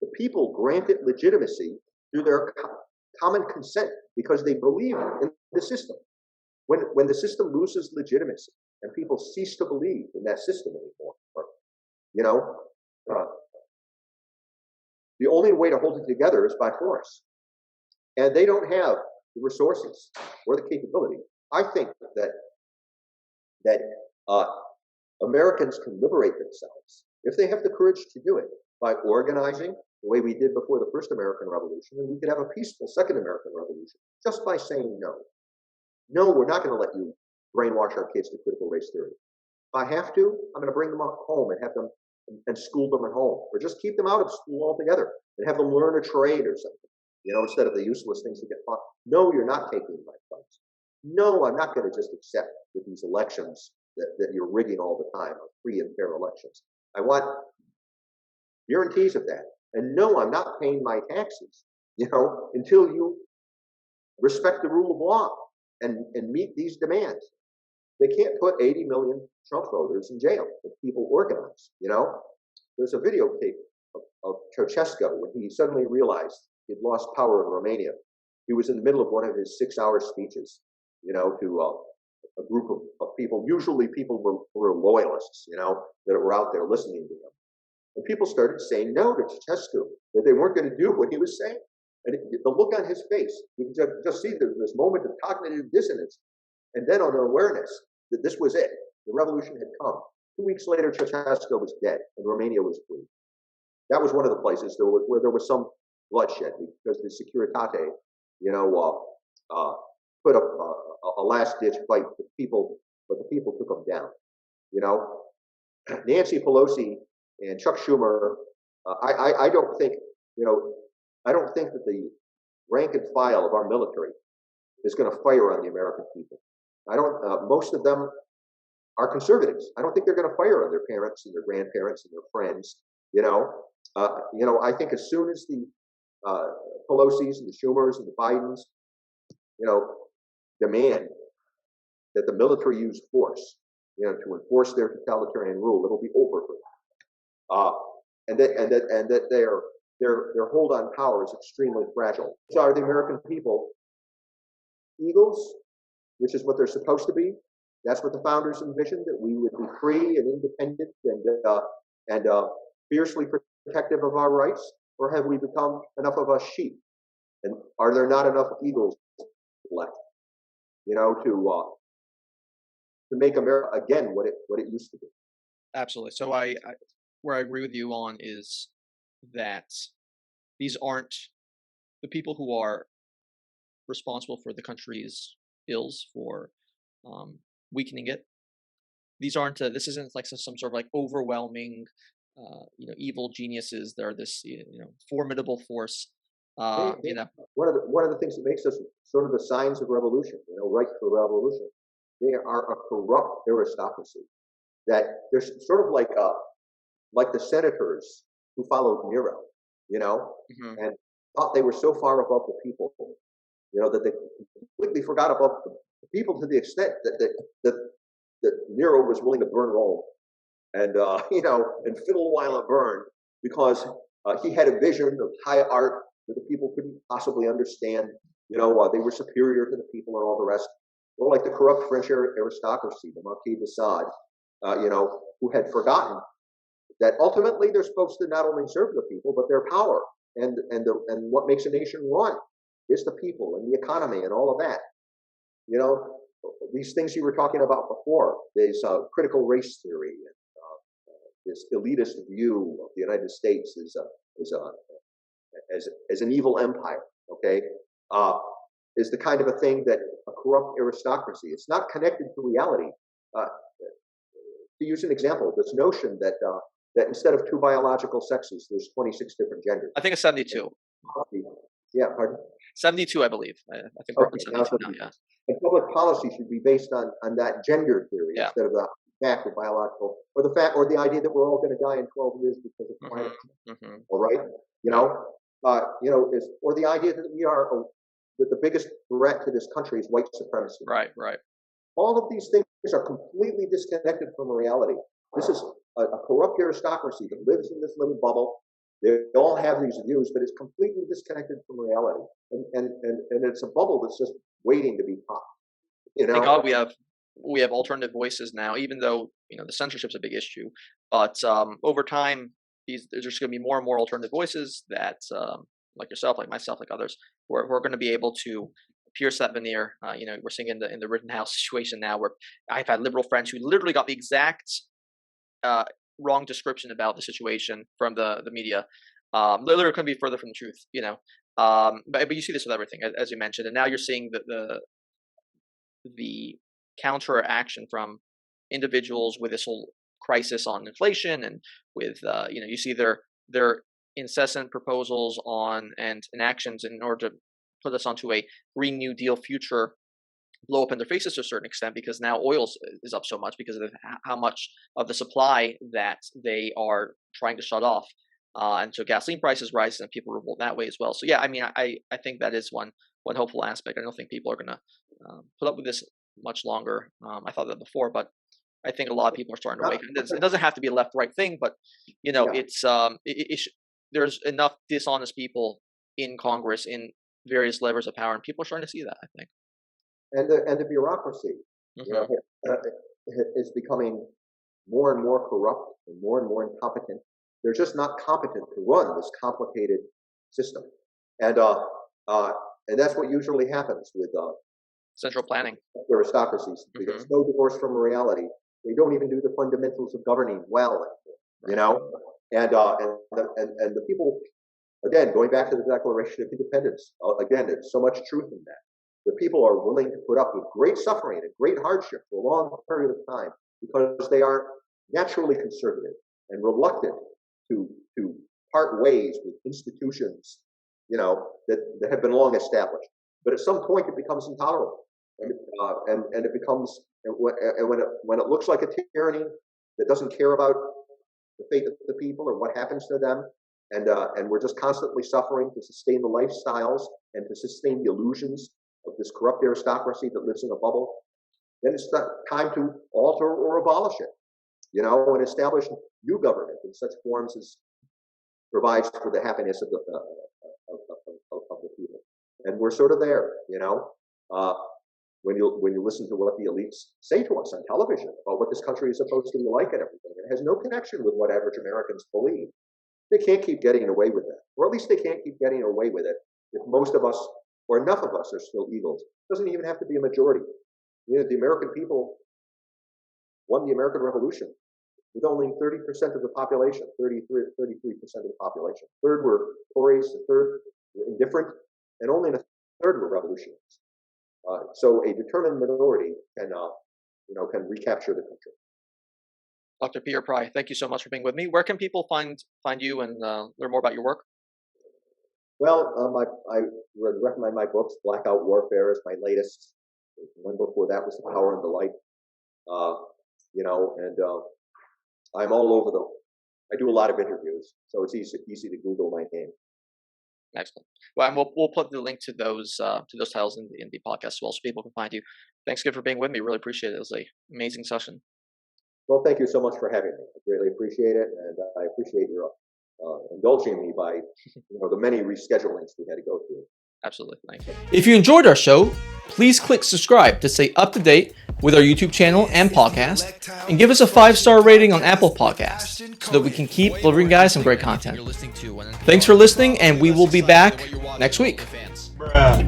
The people grant it legitimacy through their common consent because they believe in the system. When the system loses legitimacy and people cease to believe in that system anymore, the only way to hold it together is by force. And they don't have the resources or the capability. I think that Americans can liberate themselves if they have the courage to do it by organizing the way we did before the first American Revolution, and we could have a peaceful second American Revolution just by saying no. No, we're not going to let you brainwash our kids to critical race theory. If I have to, I'm going to bring them home and have them and school them at home, or just keep them out of school altogether and have them learn a trade or something, instead of the useless things that get taught. No, you're not taking my funds. No, I'm not going to just accept that these elections that you're rigging all the time are free and fair elections. I want guarantees of that. And no, I'm not paying my taxes, until you respect the rule of law and meet these demands. They can't put 80 million Trump voters in jail if people organize, you know? There's a videotape of Ceausescu when he suddenly realized he'd lost power in Romania. He was in the middle of one of his 6-hour speeches, you know, to a group of people. Usually people were loyalists, you know, that were out there listening to him. And people started saying no to Ceausescu, that they weren't going to do what he was saying. And the look on his face, you can just see this moment of cognitive dissonance, and then on an awareness that this was it. The revolution had come. 2 weeks later, Ceausescu was dead, and Romania was free. That was one of the places where there was some bloodshed, because the Securitate, you know, put up a last-ditch fight for people, but the people took them down. You know, Nancy Pelosi and Chuck Schumer, I don't think, you know, I don't think that the rank and file of our military is going to fire on the American people. I don't. Most of them are conservatives. I don't think they're going to fire on their parents and their grandparents and their friends. You know, I think as soon as the Pelosi's and the Schumers and the Bidens, you know, demand that the military use force, you know, to enforce their totalitarian rule, it'll be over for them. And that their hold on power is extremely fragile. So are the American people eagles, which is what they're supposed to be? That's what the founders envisioned, that we would be free and independent and fiercely protective of our rights? Or have we become enough of a sheep? And are there not enough eagles left, you know, to make America again what it used to be? Absolutely. So where I agree with you on is that these aren't the people who are responsible for the country's ills, for weakening it. These aren't. This isn't like some sort of like overwhelming, you know, evil geniuses. They're this, you know, formidable force. You know, one of the things that makes us sort of the signs of revolution, you know, right for revolution. They are a corrupt aristocracy that they're sort of like the senators who followed Nero, you know, and thought they were so far above the people, you know, that they completely forgot about the people, to the extent that Nero was willing to burn Rome and you know, and fiddle while it burned, because he had a vision of high art that the people couldn't possibly understand. You know, they were superior to the people and all the rest. Or like the corrupt French aristocracy, the Marquis de Sade, you know, who had forgotten that ultimately they're supposed to not only serve the people, but their power and what makes a nation run is the people and the economy and all of that. You know, these things you were talking about before, there's critical race theory, and this elitist view of the United States as an evil empire, okay, is the kind of a thing that a corrupt aristocracy, it's not connected to reality. To use an example, this notion that instead of 2 biological sexes, there's 26 different genders. I think it's 72. Yeah, pardon? 72, I believe. I think we're Okay, 72 now, yeah. And public policy should be based on that gender theory, Yeah. instead of the fact of biological, or the idea that we're all going to die in 12 years because of climate change. All right, you know, or the idea that that the biggest threat to this country is white supremacy. Right. All of these things are completely disconnected from reality. This is a corrupt aristocracy that lives in this little bubble. They all have these views, but it's completely disconnected from reality. And it's a bubble that's just waiting to be popped. You know? Thank God we have alternative voices now, even though, you know, the censorship's a big issue. But over time, there's just going to be more and more alternative voices that, like yourself, like myself, like others, who are going to be able to pierce that veneer. You know, we're seeing in the Rittenhouse situation now, where I've had liberal friends who literally got the exact wrong description about the situation from the media. Literally couldn't be further from the truth, you know. But you see this with everything, as you mentioned, and now you're seeing the counteraction from individuals with this whole crisis on inflation, and with you know, you see their incessant proposals on and actions in order to put us onto a Green New Deal future blow up in their faces to a certain extent, because now oil is up so much because of how much of the supply that they are trying to shut off. And so gasoline prices rise, and people revolt that way as well. So yeah, I mean, I think that is one hopeful aspect. I don't think people are going to put up with this much longer. I thought that before, but I think a lot of people are starting to wake up. It doesn't have to be a left-right thing, but there's enough dishonest people in Congress in various levels of power, and people are starting to see that, I think. And the bureaucracy, is becoming more and more corrupt and more incompetent. They're just not competent to run this complicated system, and that's what usually happens with central planning aristocracies. Because no divorce from reality. They don't even do the fundamentals of governing well, and the people, again, going back to the Declaration of Independence, again, there's so much truth in that. The people are willing to put up with great suffering and great hardship for a long period of time because they are naturally conservative and reluctant to part ways with institutions, that have been long established. But at some point, it becomes intolerable, and it becomes, and when it looks like a tyranny that doesn't care about the fate of the people or what happens to them, and we're just constantly suffering to sustain the lifestyles and to sustain the illusions of this corrupt aristocracy that lives in a bubble, then it's time to alter or abolish it, and establish new government in such forms as provides for the happiness of the people. And we're sort of there, when you listen to what the elites say to us on television about what this country is supposed to be like and everything, it has no connection with what average Americans believe. They can't keep getting away with that, or at least they can't keep getting away with it if most of us, or enough of us, are still eagles. It doesn't even have to be a majority. The American people won the American Revolution with only 30% of the population, 33% of the population. A third were Tories, a third were indifferent, and only a third were revolutionaries. So a determined minority can recapture the country. Dr. Peter Prys, thank you so much for being with me. Where can people find you and learn more about your work? Well, I would recommend my books. Blackout Warfare is my latest. One before that was The Power and the Light. I'm all over I do a lot of interviews, so it's easy to Google my name. Excellent. Well, and we'll put the link to those titles in the podcast as well, so people can find you. Thanks again for being with me. Really appreciate it. It was an amazing session. Well, thank you so much for having me. I greatly appreciate it, and I appreciate your indulging me by the many reschedulings we had to go through. Absolutely. Thank you. If you enjoyed our show, please click subscribe to stay up to date with our YouTube channel and podcast, and give us a 5-star rating on Apple Podcasts so that we can keep delivering guys some great content. Thanks for listening, and we will be back next week.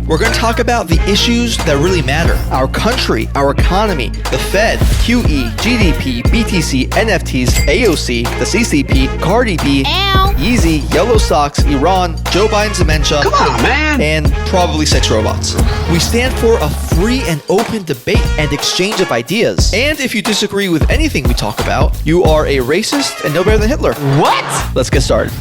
We're going to talk about the issues that really matter. Our country, our economy, the Fed, QE, GDP, BTC, NFTs, AOC, the CCP, Cardi B, Yeezy, Yellow Socks, Iran, Joe Biden's dementia, come on, man, and probably sex robots. We stand for a free and open debate and exchange of ideas. And if you disagree with anything we talk about, you are a racist and no better than Hitler. What? Let's get started.